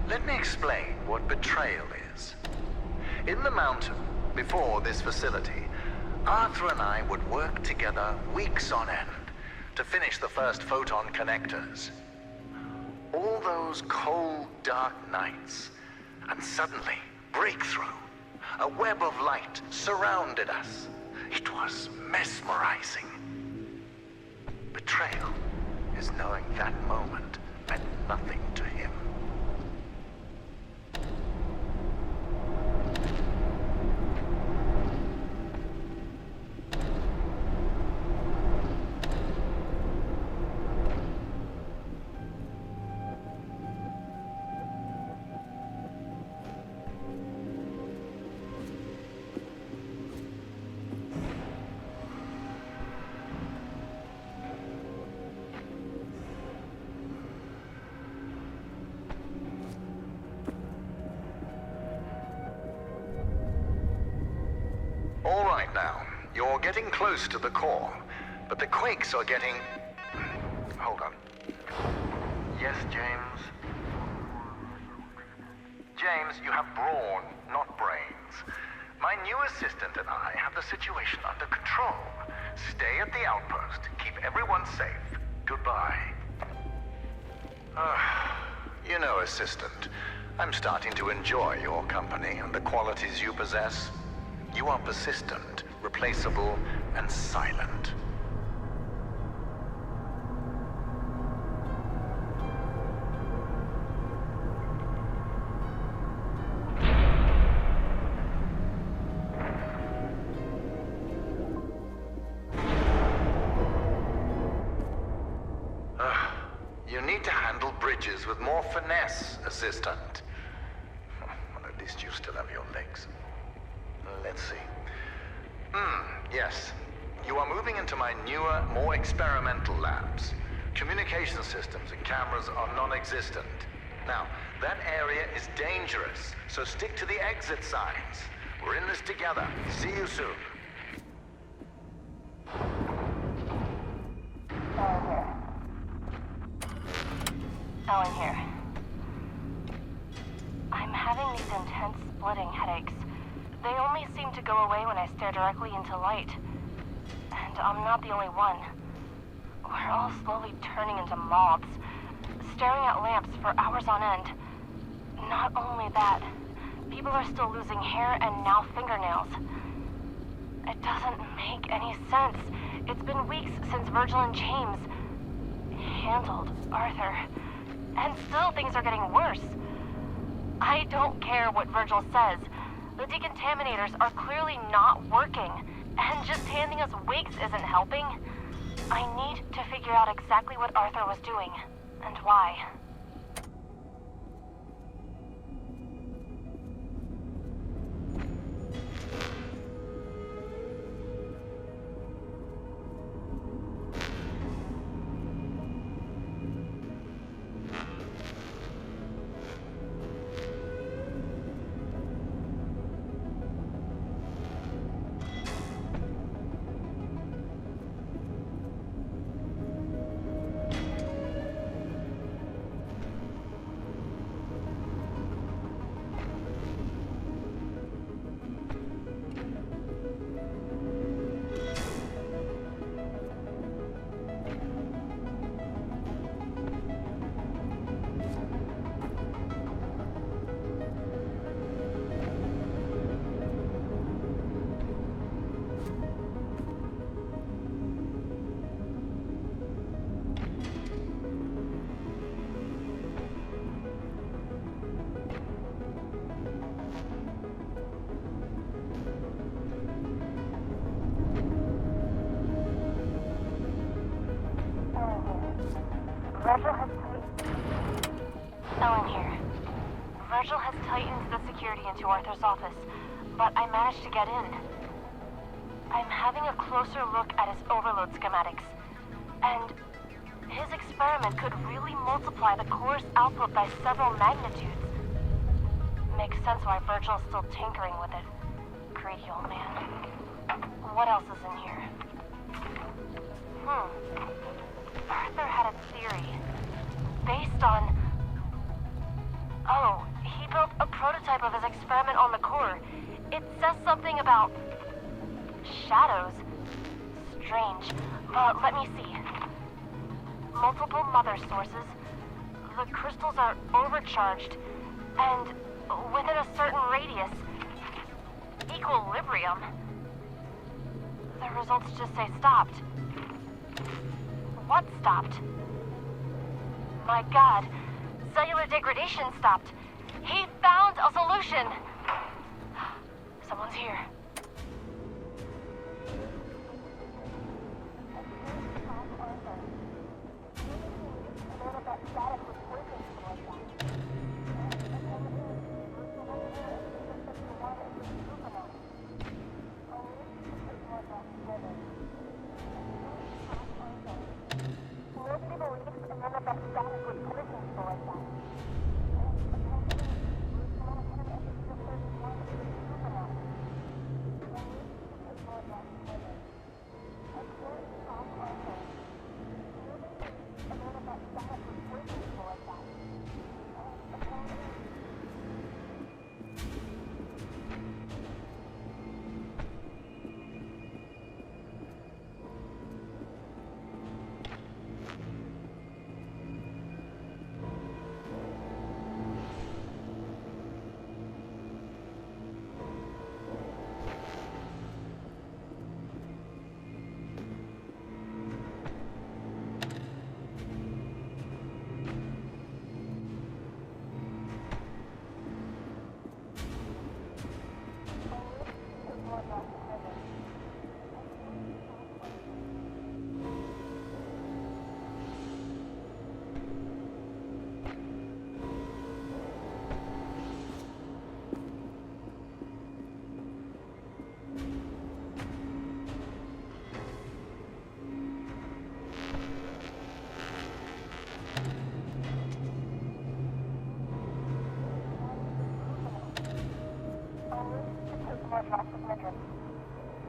Let me explain what betrayal is. In the mountain, before this facility, Arthur and I would work together weeks on end to finish the first photon connectors. All those cold, dark nights, and suddenly, breakthrough. A web of light surrounded us. It was mesmerizing. Betrayal is knowing that moment meant nothing to him. All right now, you're getting close to the core, but the quakes are getting... Hold on. Yes, James? James, you have brawn, not brains. My new assistant and I have the situation under control. Stay at the outpost, keep everyone safe. Goodbye. You know, assistant, I'm starting to enjoy your company and the qualities you possess. You are persistent, replaceable, and silent. You need to handle bridges with more finesse, assistant. Well, at least you still have your legs. Let's see. Yes. You are moving into my newer, more experimental labs. Communication systems and cameras are non-existent. Now, that area is dangerous, so stick to the exit signs. We're in this together. See you soon. Ellen here. I'm having these intense splitting headaches. They only seem to go away when I stare directly into light. And I'm not the only one. We're all slowly turning into mobs, staring at lamps for hours on end. Not only that, people are still losing hair and now fingernails. It doesn't make any sense. It's been weeks since Virgil and James handled Arthur. And still things are getting worse. I don't care what Virgil says. The decontaminators are clearly not working, and just handing us wigs isn't helping. I need to figure out exactly what Arthur was doing, and why. Ellen here. Virgil has tightened the security into Arthur's office, but I managed to get in. I'm having a closer look at his overload schematics, and his experiment could really multiply the core's output by several magnitudes. Makes sense why Virgil's still tinkering with it. Greedy old man. What else is in here? Arthur had a theory. Based on... Oh, strange, but let me see. Multiple mother sources. The crystals are overcharged, and within a certain radius. Equilibrium. The results just say stopped. What stopped? My God, cellular degradation stopped. He found a solution. Someone's here.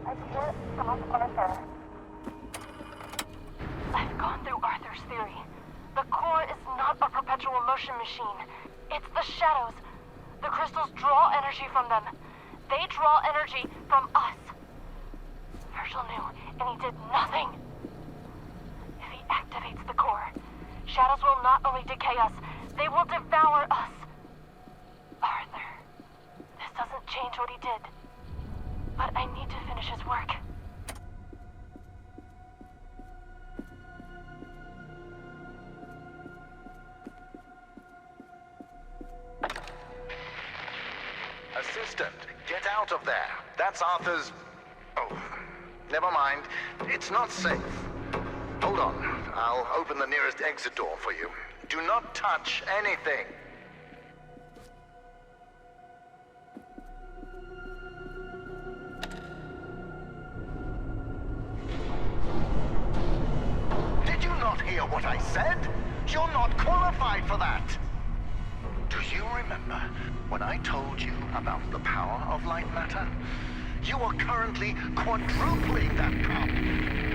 I can't stop Arthur. I've gone through Arthur's theory. The core is not a perpetual motion machine. It's the shadows. The crystals draw energy from them. They draw energy from us. Virgil knew, and he did nothing. If he activates the core, shadows will not only decay us, they will devour us. Arthur, this doesn't change what he did. But I need to finish his work. Assistant, get out of there. That's Arthur's... Oh, never mind. It's not safe. Hold on. I'll open the nearest exit door for you. Do not touch anything. Did you not hear what I said? You're not qualified for that. Do you remember when I told you about the power of Lightmatter? You are currently quadrupling that power.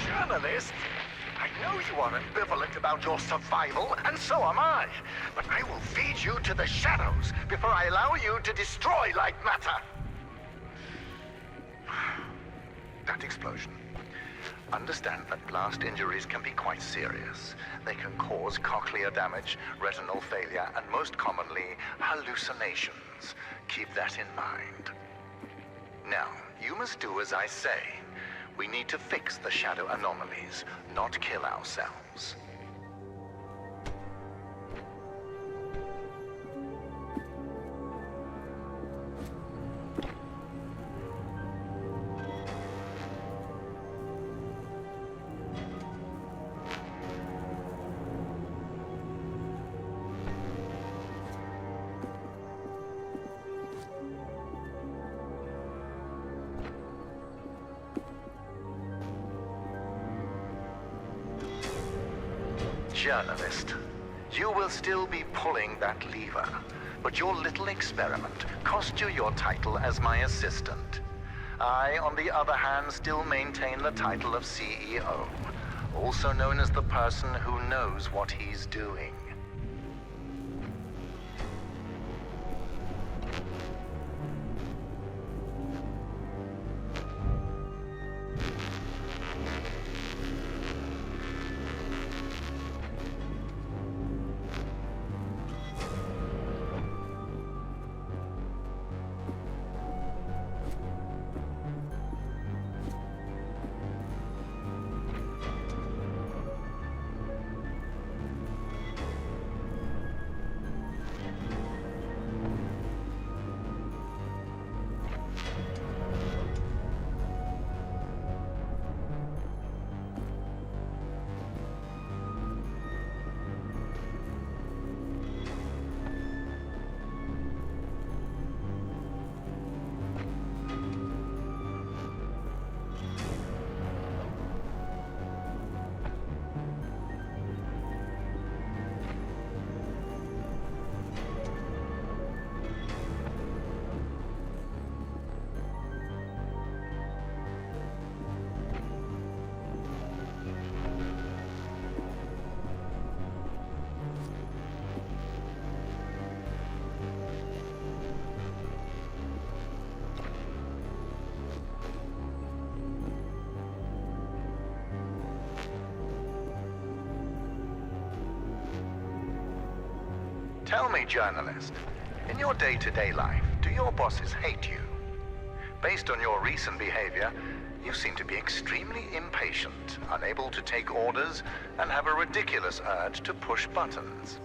Journalist, I know you are ambivalent about your survival, and so am I. But I will feed you to the shadows before I allow you to destroy Lightmatter. understand that blast injuries can be quite serious. They can cause cochlear damage, retinal failure, and most commonly, hallucinations. Keep that in mind. Now, you must do as I say. We need to fix the shadow anomalies, not kill ourselves. Journalist, you will still be pulling that lever, but your little experiment cost you your title as my assistant. I, on the other hand, still maintain the title of CEO, also known as the person who knows what he's doing. Tell me, journalist, in your day-to-day life, do your bosses hate you? Based on your recent behavior, you seem to be extremely impatient, unable to take orders, and have a ridiculous urge to push buttons.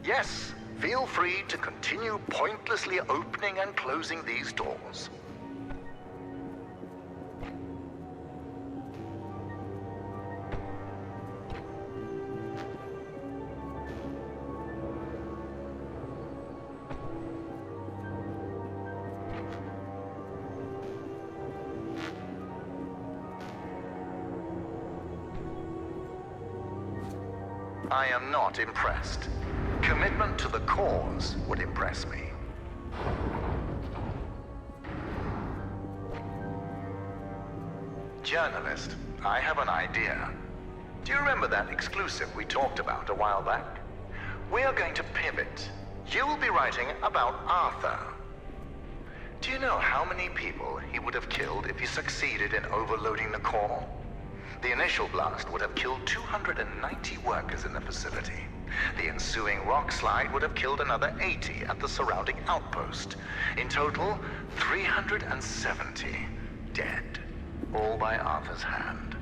Yes, feel free to continue pointlessly opening and closing these doors. I am not impressed. Commitment to the cause would impress me. Journalist, I have an idea. Do you remember that exclusive we talked about a while back? We are going to pivot. You will be writing about Arthur. Do you know how many people he would have killed if he succeeded in overloading the core? The initial blast would have killed 290 workers in the facility. The ensuing rock slide would have killed another 80 at the surrounding outpost. In total, 370 dead, all by Arthur's hand.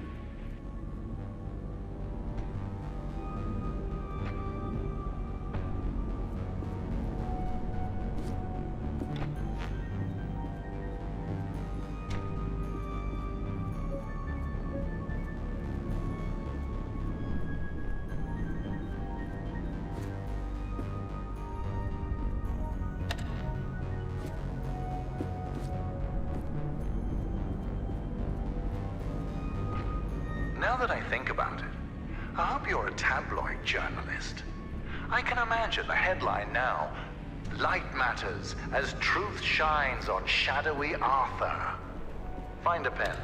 Now that I think about it, I hope you're a tabloid journalist. I can imagine the headline now. Lightmatters as truth shines on shadowy Arthur. Find a pen.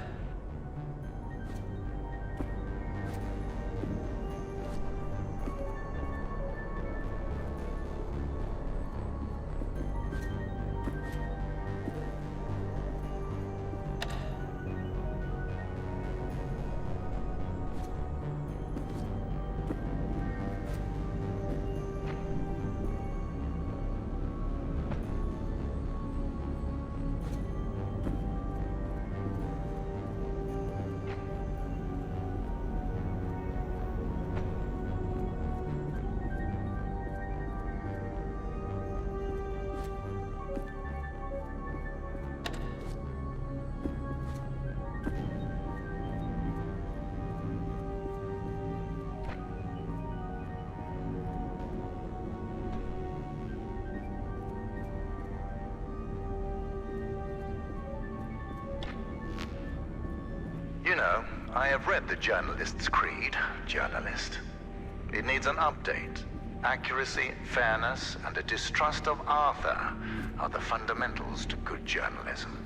You know, I have read the journalist's creed, journalist. It needs an update. Accuracy, fairness, and a distrust of Arthur are the fundamentals to good journalism.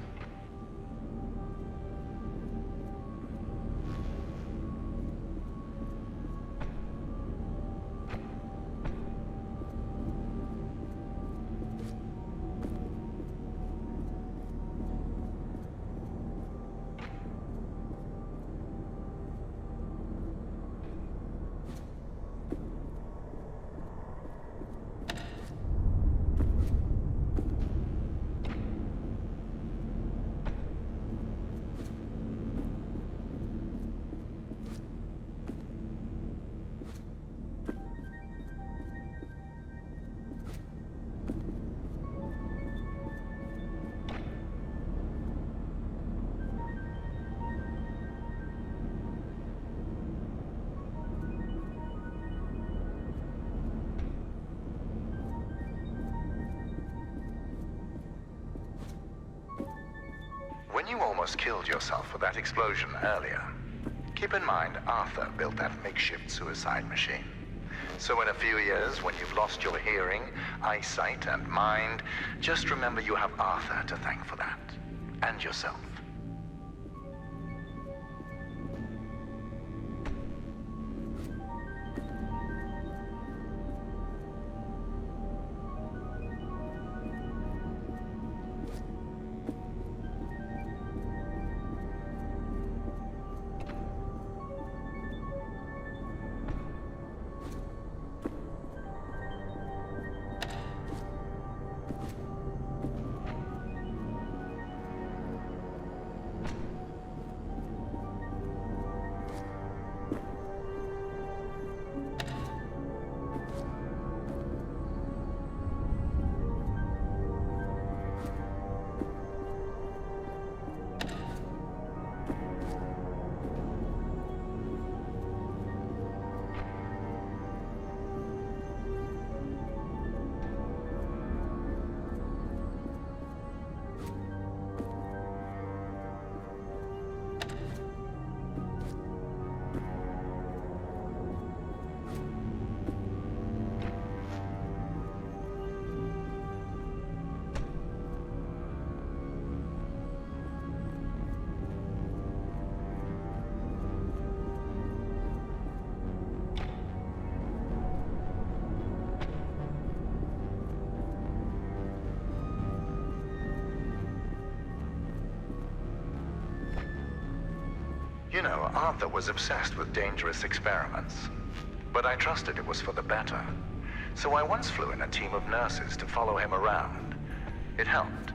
When you almost killed yourself with that explosion earlier, keep in mind Arthur built that makeshift suicide machine. So in a few years, when you've lost your hearing, eyesight, and mind, just remember you have Arthur to thank for that. And yourself. You know, Arthur was obsessed with dangerous experiments. But I trusted it was for the better. So I once flew in a team of nurses to follow him around. It helped,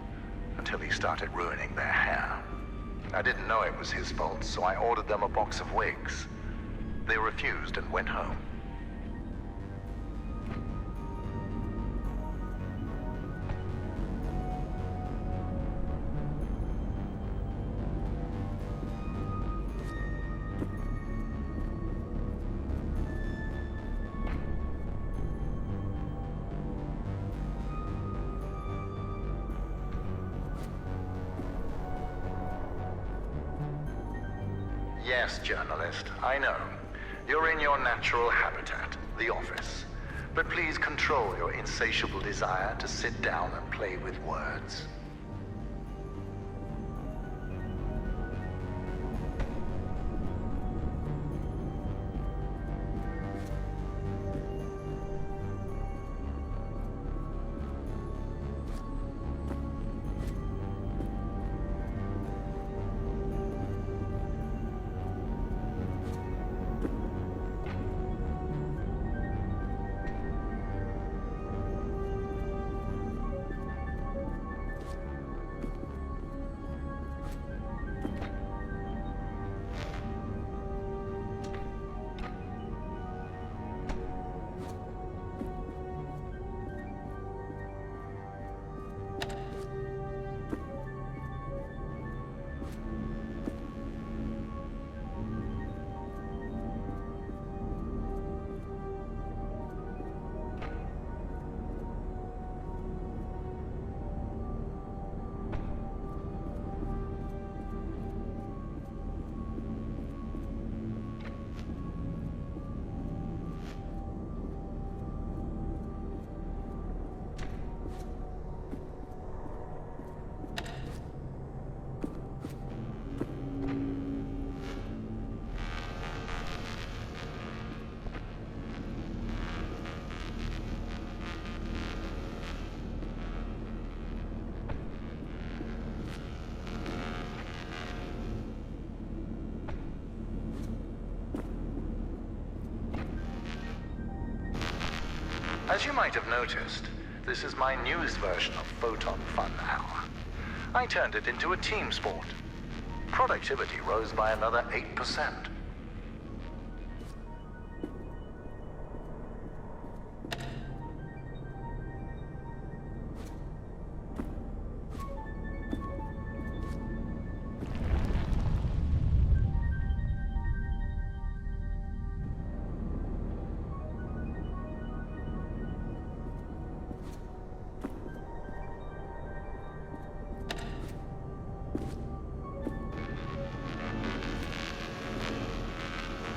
until he started ruining their hair. I didn't know it was his fault, so I ordered them a box of wigs. They refused and went home. Yes, journalist, I know. You're in your natural habitat, the office. But please control your insatiable desire to sit down and play with words. As you might have noticed, this is my newest version of Photon Fun Hour. I turned it into a team sport. Productivity rose by another 8%.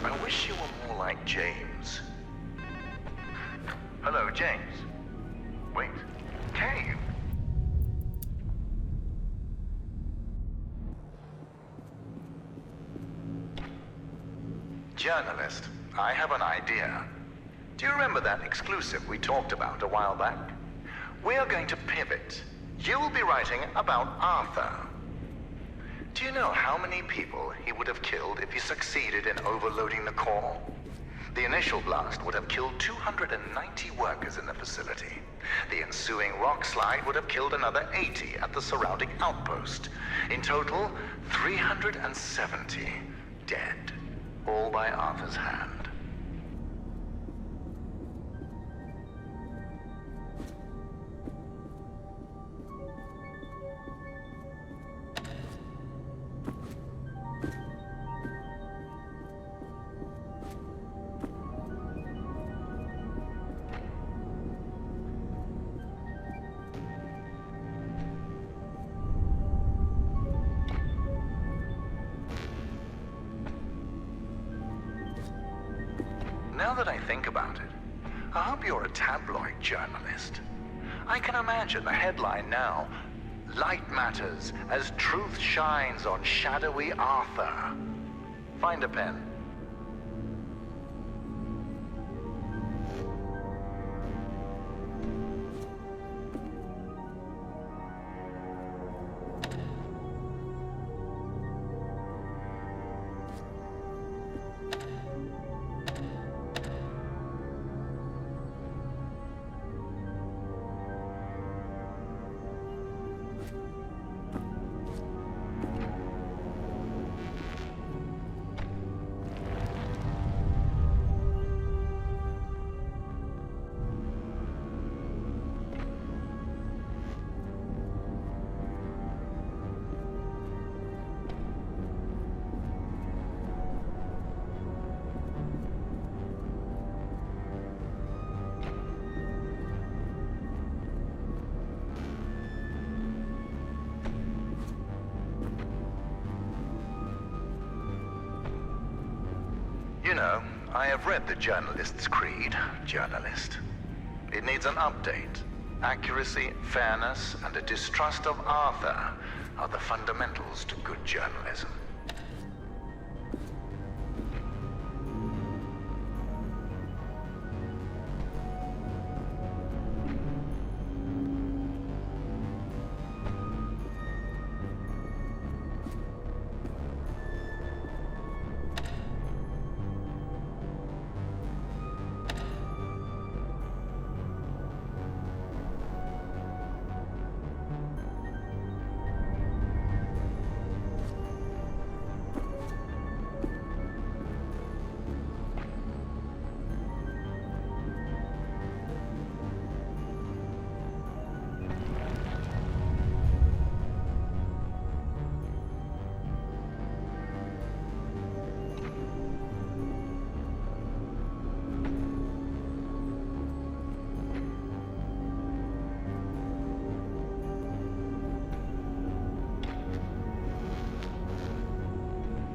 I wish you were more like James. Hello, James. Wait, Cave. Journalist, I have an idea. Do you remember that exclusive we talked about a while back? We are going to pivot. You will be writing about Arthur. Do you know how many people he would have killed if he succeeded in overloading the core? The initial blast would have killed 290 workers in the facility. The ensuing rock slide would have killed another 80 at the surrounding outpost. In total, 370 dead, all by Arthur's hand. Now that I think about it, I hope you're a tabloid journalist. I can imagine the headline now: Lightmatter as truth shines on shadowy Arthur. Find a pen. You know, I have read the journalist's creed, journalist. It needs an update. Accuracy, fairness, and a distrust of Arthur are the fundamentals to good journalism.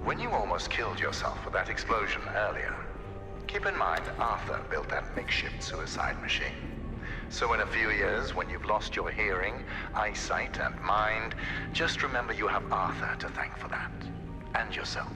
When you almost killed yourself with that explosion earlier, keep in mind Arthur built that makeshift suicide machine. So in a few years, when you've lost your hearing, eyesight, and mind, just remember you have Arthur to thank for that. And yourself.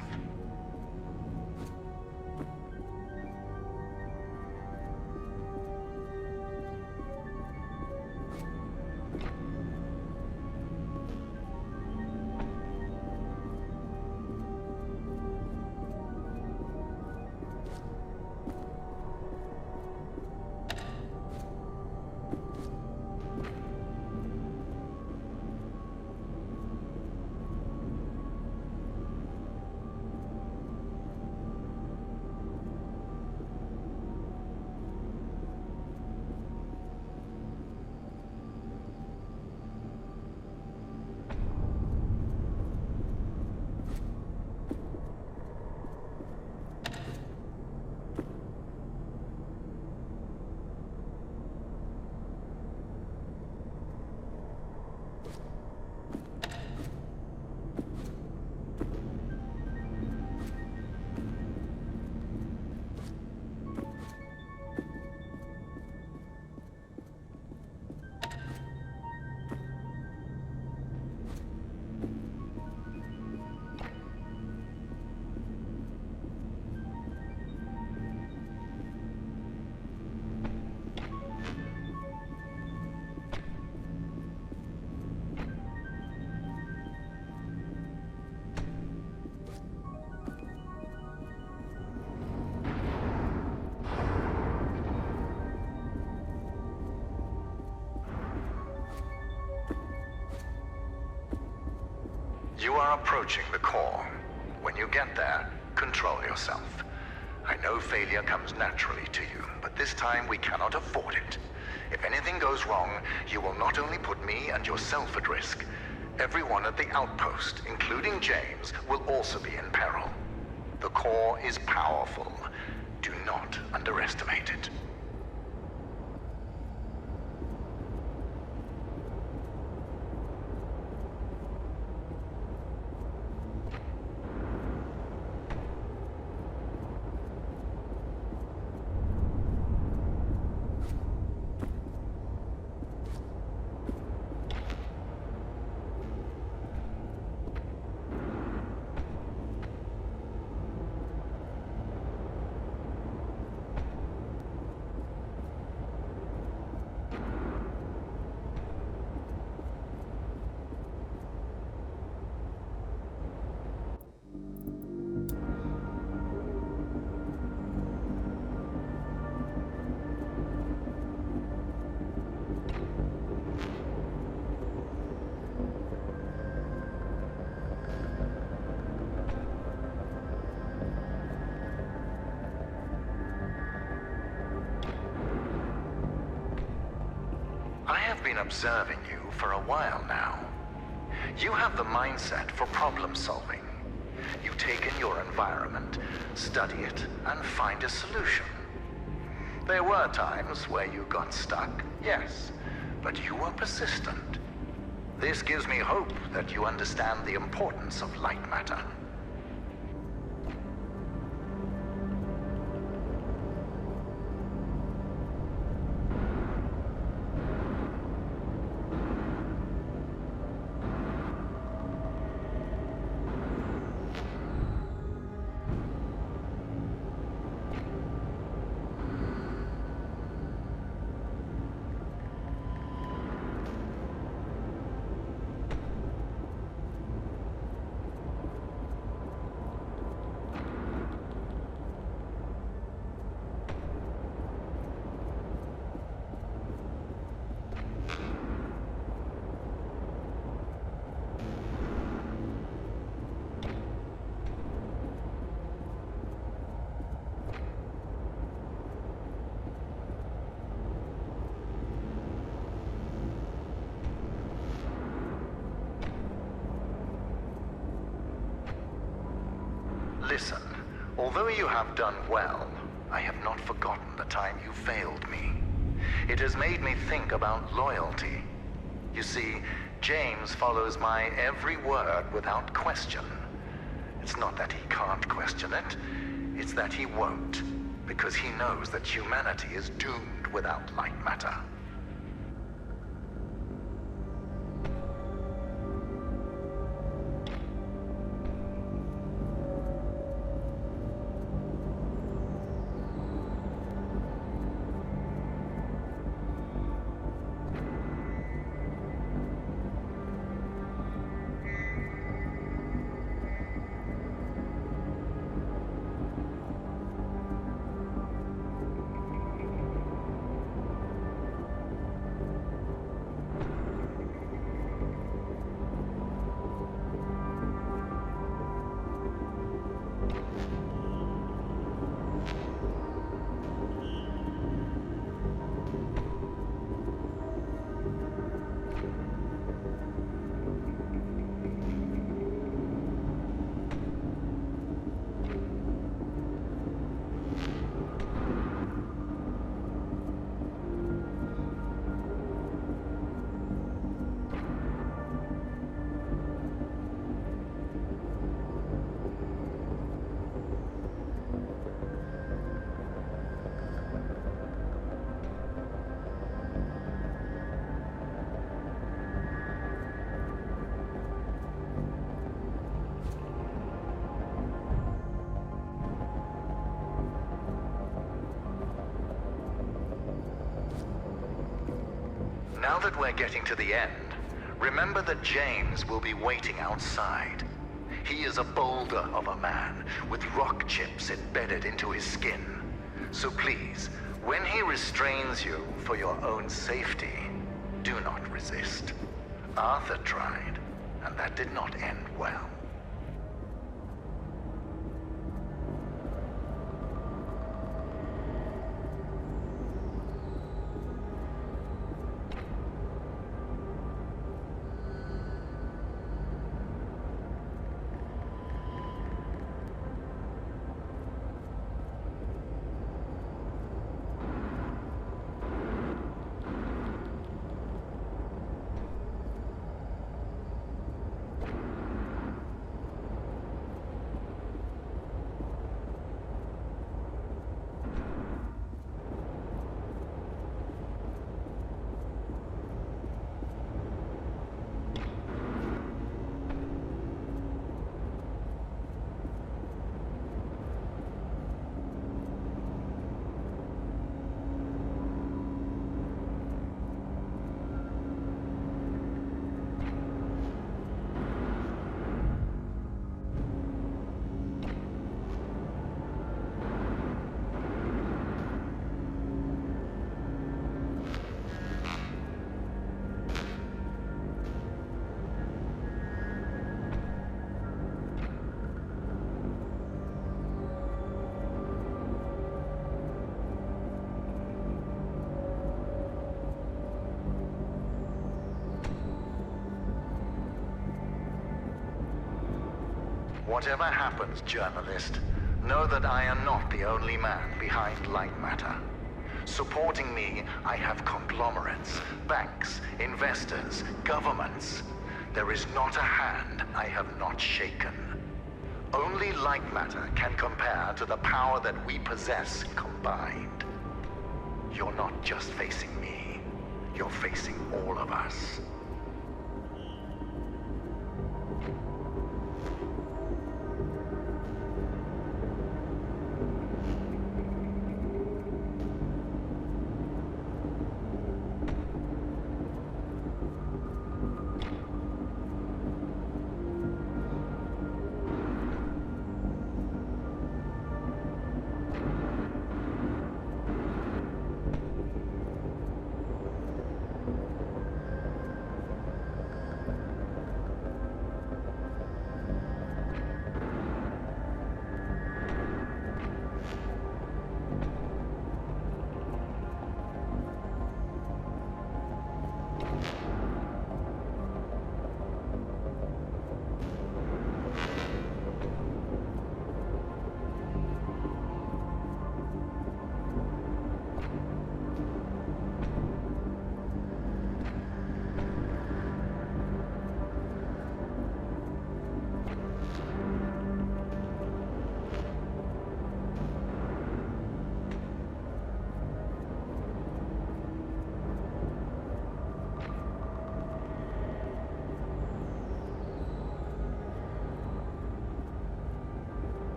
You are approaching the core. When you get there, control yourself. I know failure comes naturally to you, but this time we cannot afford it. If anything goes wrong, you will not only put me and yourself at risk. Everyone at the outpost, including James, will also be in peril. The core is powerful. Do not underestimate it. I've been observing you for a while now. You have the mindset for problem solving. You take in your environment, study it, and find a solution. There were times where you got stuck, yes, but you were persistent. This gives me hope that you understand the importance of light matter. Listen, although you have done well, I have not forgotten the time you failed me. It has made me think about loyalty. You see, James follows my every word without question. It's not that he can't question it, it's that he won't, because he knows that humanity is doomed without Lightmatter. Now that we're getting to the end, remember that James will be waiting outside. He is a boulder of a man with rock chips embedded into his skin. So please, when he restrains you for your own safety, do not resist. Arthur tried, and that did not end well. Whatever happens, journalist, know that I am not the only man behind Lightmatter. Supporting me, I have conglomerates, banks, investors, governments. There is not a hand I have not shaken. Only Lightmatter can compare to the power that we possess combined. You're not just facing me, you're facing all of us.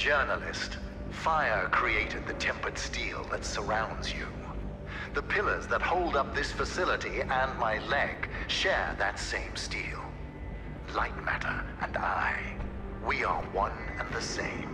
Journalist, fire created the tempered steel that surrounds you. The pillars that hold up this facility and my leg share that same steel. Lightmatter and I, we are one and the same.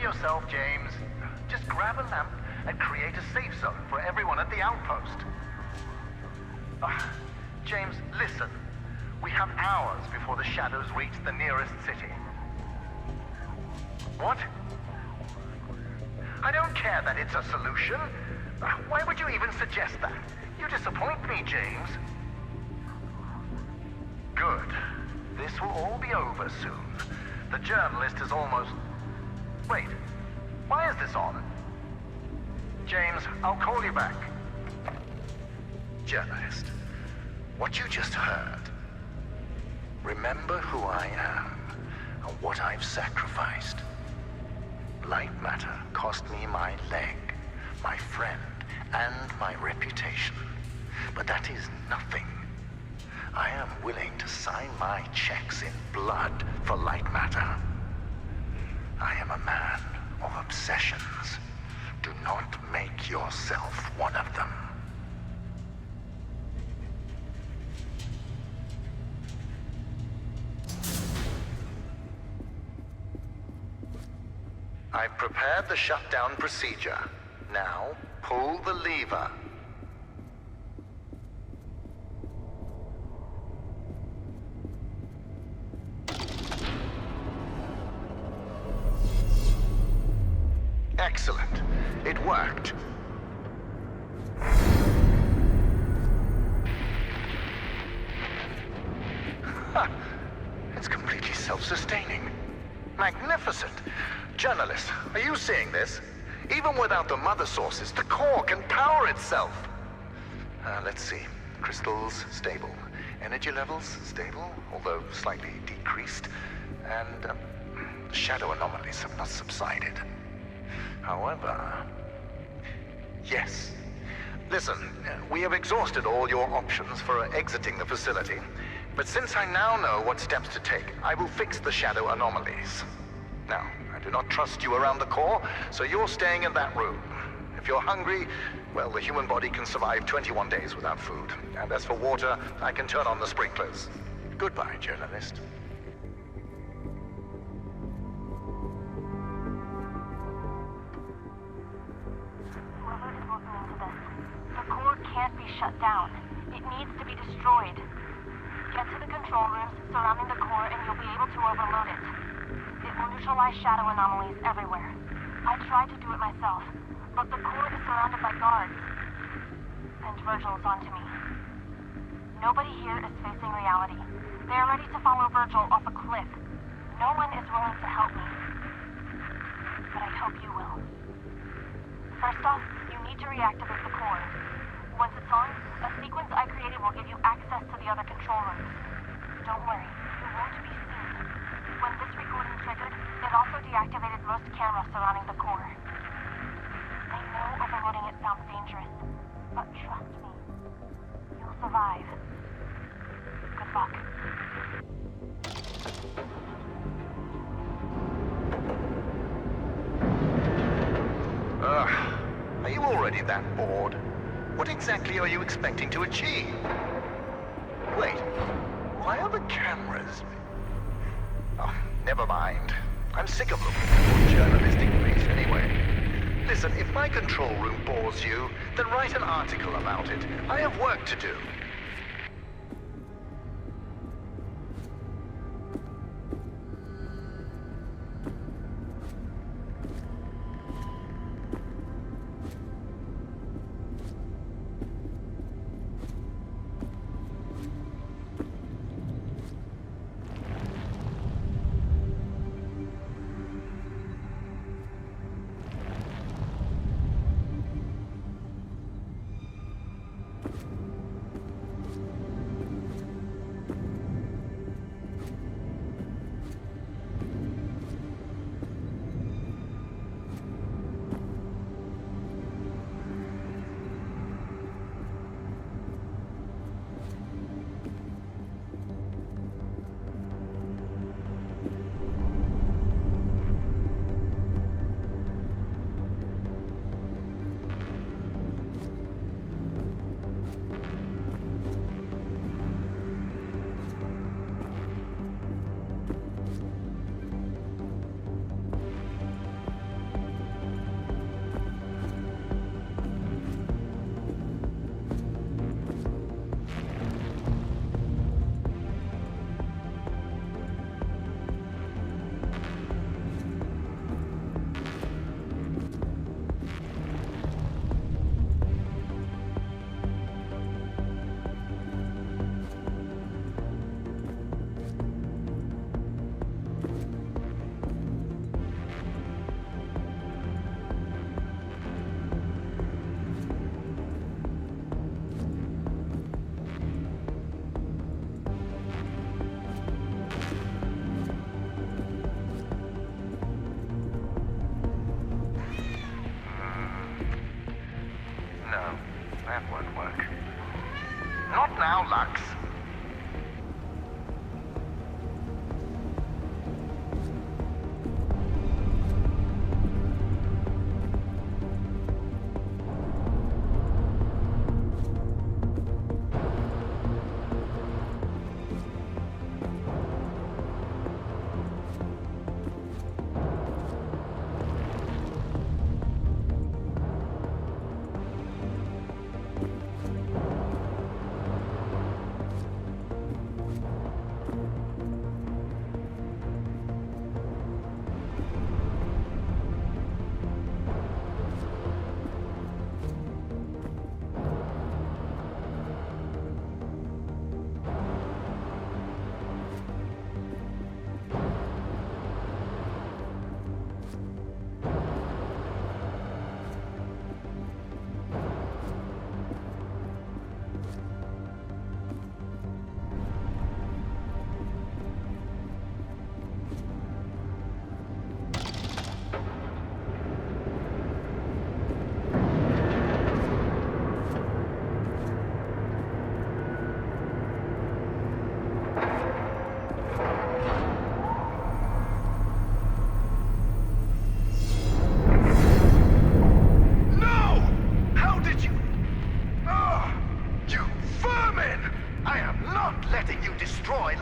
Yourself, James. Just grab a lamp and create a safe zone for everyone at the outpost. James, listen. We have hours before the shadows reach the nearest city. What? I don't care that it's a solution. Why would you even suggest that? You disappoint me, James. Good. This will all be over soon. The journalist is almost... Wait, why is this on? James, I'll call you back. Journalist, what you just heard. Remember who I am and what I've sacrificed. Lightmatter cost me my leg, my friend, and my reputation. But that is nothing. I am willing to sign my checks in blood for Lightmatter. I am a man of obsessions. Do not make yourself one of them. I've prepared the shutdown procedure. Now, pull the lever. Excellent. It worked. It's completely self-sustaining. Magnificent. Journalist, are you seeing this? Even without the mother sources, the core can power itself. Let's see. Crystals, stable. Energy levels, stable, although slightly decreased. And the shadow anomalies have not subsided. However... Yes. Listen, we have exhausted all your options for exiting the facility, but since I now know what steps to take, I will fix the shadow anomalies. Now, I do not trust you around the core, so you're staying in that room. If you're hungry, well, the human body can survive 21 days without food. And as for water, I can turn on the sprinklers. Goodbye, journalist. Can't be shut down. It needs to be destroyed. Get to the control rooms surrounding the core and you'll be able to overload it. It will neutralize shadow anomalies everywhere. I tried to do it myself, but the core is surrounded by guards. And Virgil's onto me. Nobody here is facing reality. They're ready to follow Virgil off a cliff. No one is willing to help me. But I hope you will. First off, you need to reactivate the core. Once it's on, a sequence I created will give you access to the other control rooms. Don't worry, you won't be seen. When this recording triggered, it also deactivated most cameras surrounding the core. I know overloading it sounds dangerous, but trust me, you'll survive. Good luck. Are you already that bored? What exactly are you expecting to achieve? Wait, why are the cameras? Oh, never mind. I'm sick of looking for journalistic brief anyway. Listen, if my control room bores you, then write an article about it. I have work to do. No, that won't work. Not now, Lux.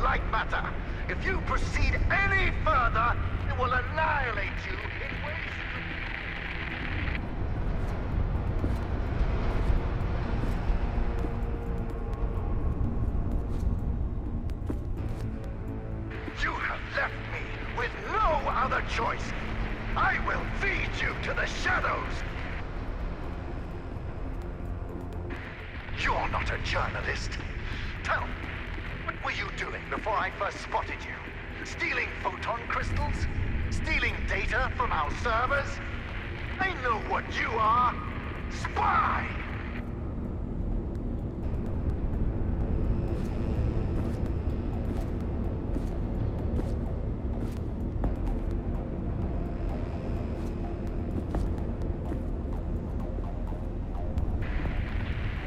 Lightmatter. If you proceed any further, it will annihilate you in ways you have left me with no other choice. I will feed you to the shadows. You're not a journalist. Tell me, what were you doing before I first spotted you? Stealing photon crystals? Stealing data from our servers? I know what you are. Spy!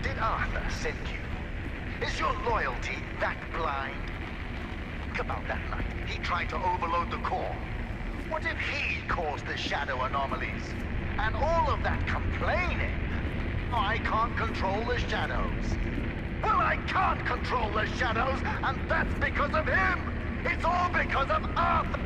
Did Arthur send you? Is your loyalty that blind? Think about that night. He tried to overload the core. What if he caused the shadow anomalies? And all of that complaining? I can't control the shadows. Well, I can't control the shadows, and that's because of him! It's all because of Arthur!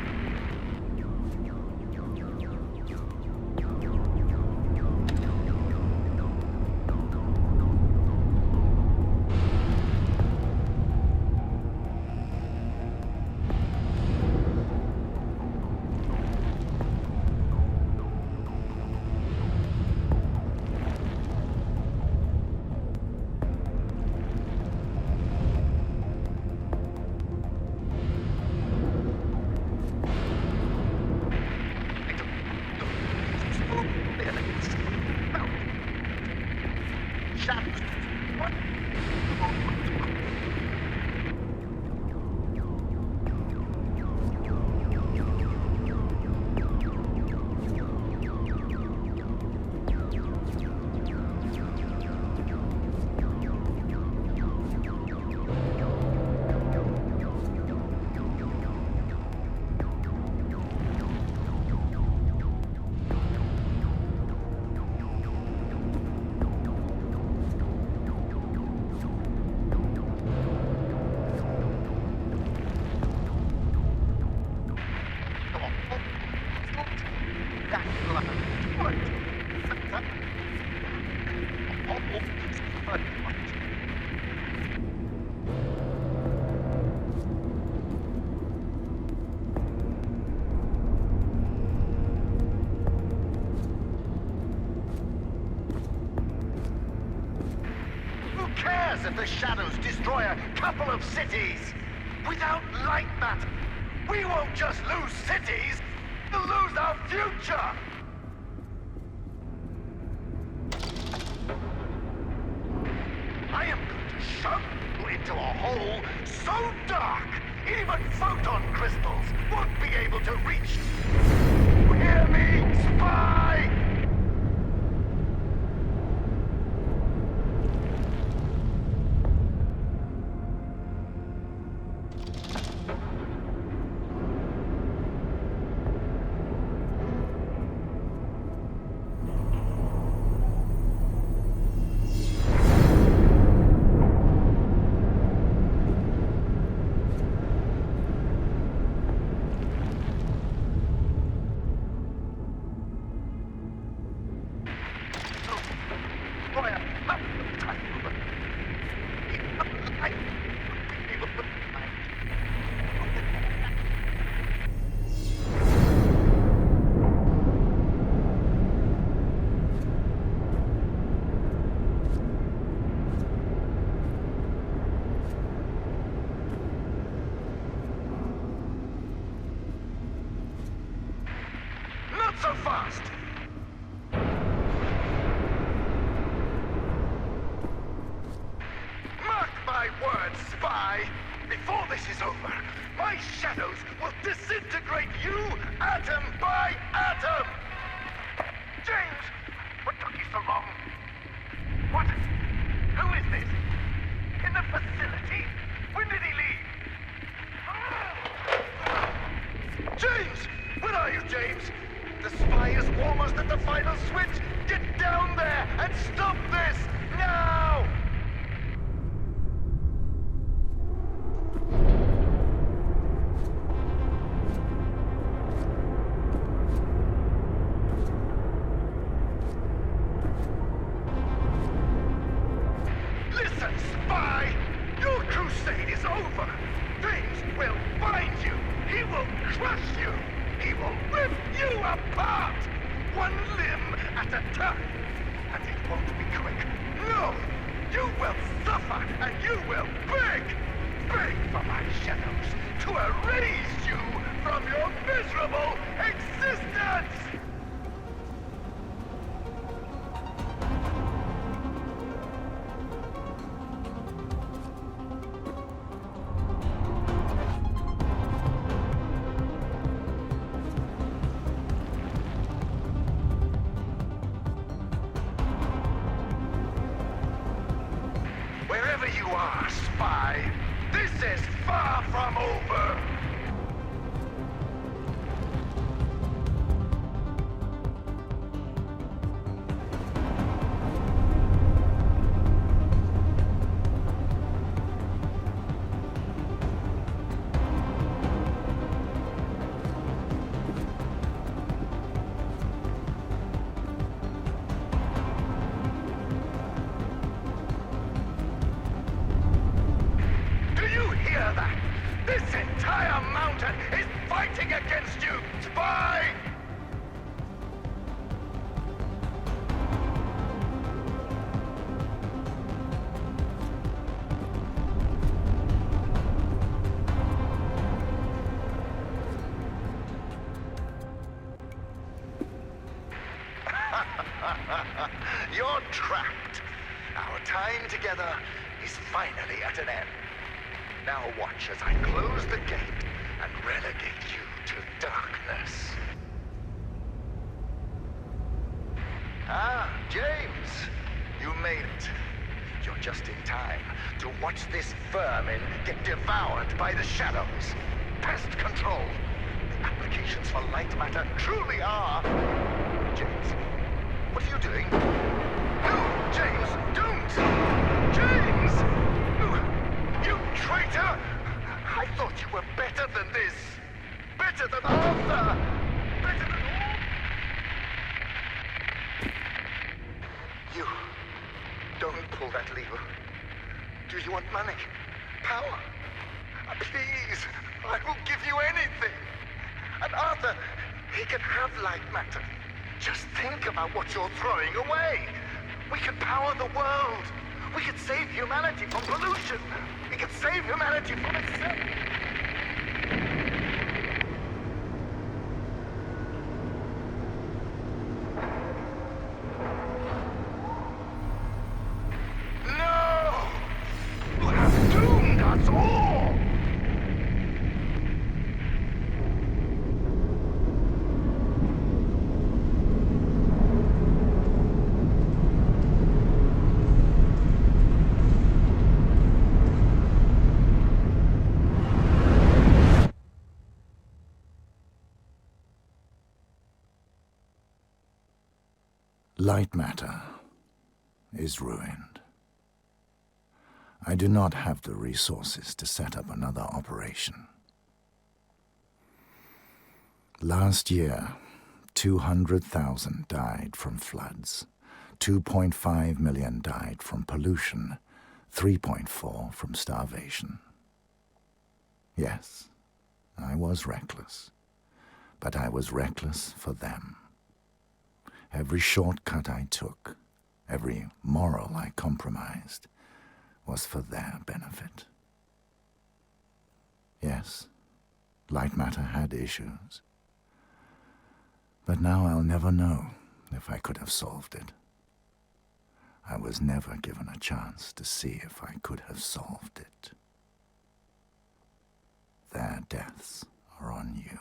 if the shadows destroy a couple of cities? Without Lightmatter, we won't just lose cities, we'll lose our future! I am going to shove you into a hole so dark, even photon crystals won't be able to reach. Hear me, spy? Not so fast! Mark my words, spy! Before this is over, my shadows will disintegrate you atom by atom! James! What took you so long? What? Who is this? In the facility? When did he leave? James! Where are you, James? The spy is almost at the final switch! Get down there and stop this! Now! Listen, spy! Your crusade is over! James will find you! He will crush you! He will rip you apart! One limb at a time! And it won't be quick. No! You will suffer and you will beg! Beg for my shadows to erase you from your miserable existence! Wherever you are, spy, this is far from over! That this entire mountain is fighting against you, spy! You're trapped. Our time together is finally at an end. Now watch as I close the gate and relegate you to darkness. Ah, James! You made it. You're just in time to watch this vermin get devoured by the shadows. Pest control. The applications for Lightmatter truly are... James, what are you doing? No, James, don't! James! You traitor! I thought you were better than this! Better than Arthur! Better than all... You... don't pull that lever. Do you want money? Power? Please, I will give you anything! And Arthur, he can have Lightmatter. Just think about what you're throwing away! We can power the world! We could save humanity from pollution. We could save humanity from itself. No! You have doomed us all! Lightmatter is ruined. I do not have the resources to set up another operation. Last year, 200,000 died from floods, 2.5 million died from pollution, 3.4 from starvation. Yes, I was reckless, but I was reckless for them. Every shortcut I took, every moral I compromised, was for their benefit. Yes, Lightmatter had issues. But now I'll never know if I could have solved it. I was never given a chance to see if I could have solved it. Their deaths are on you.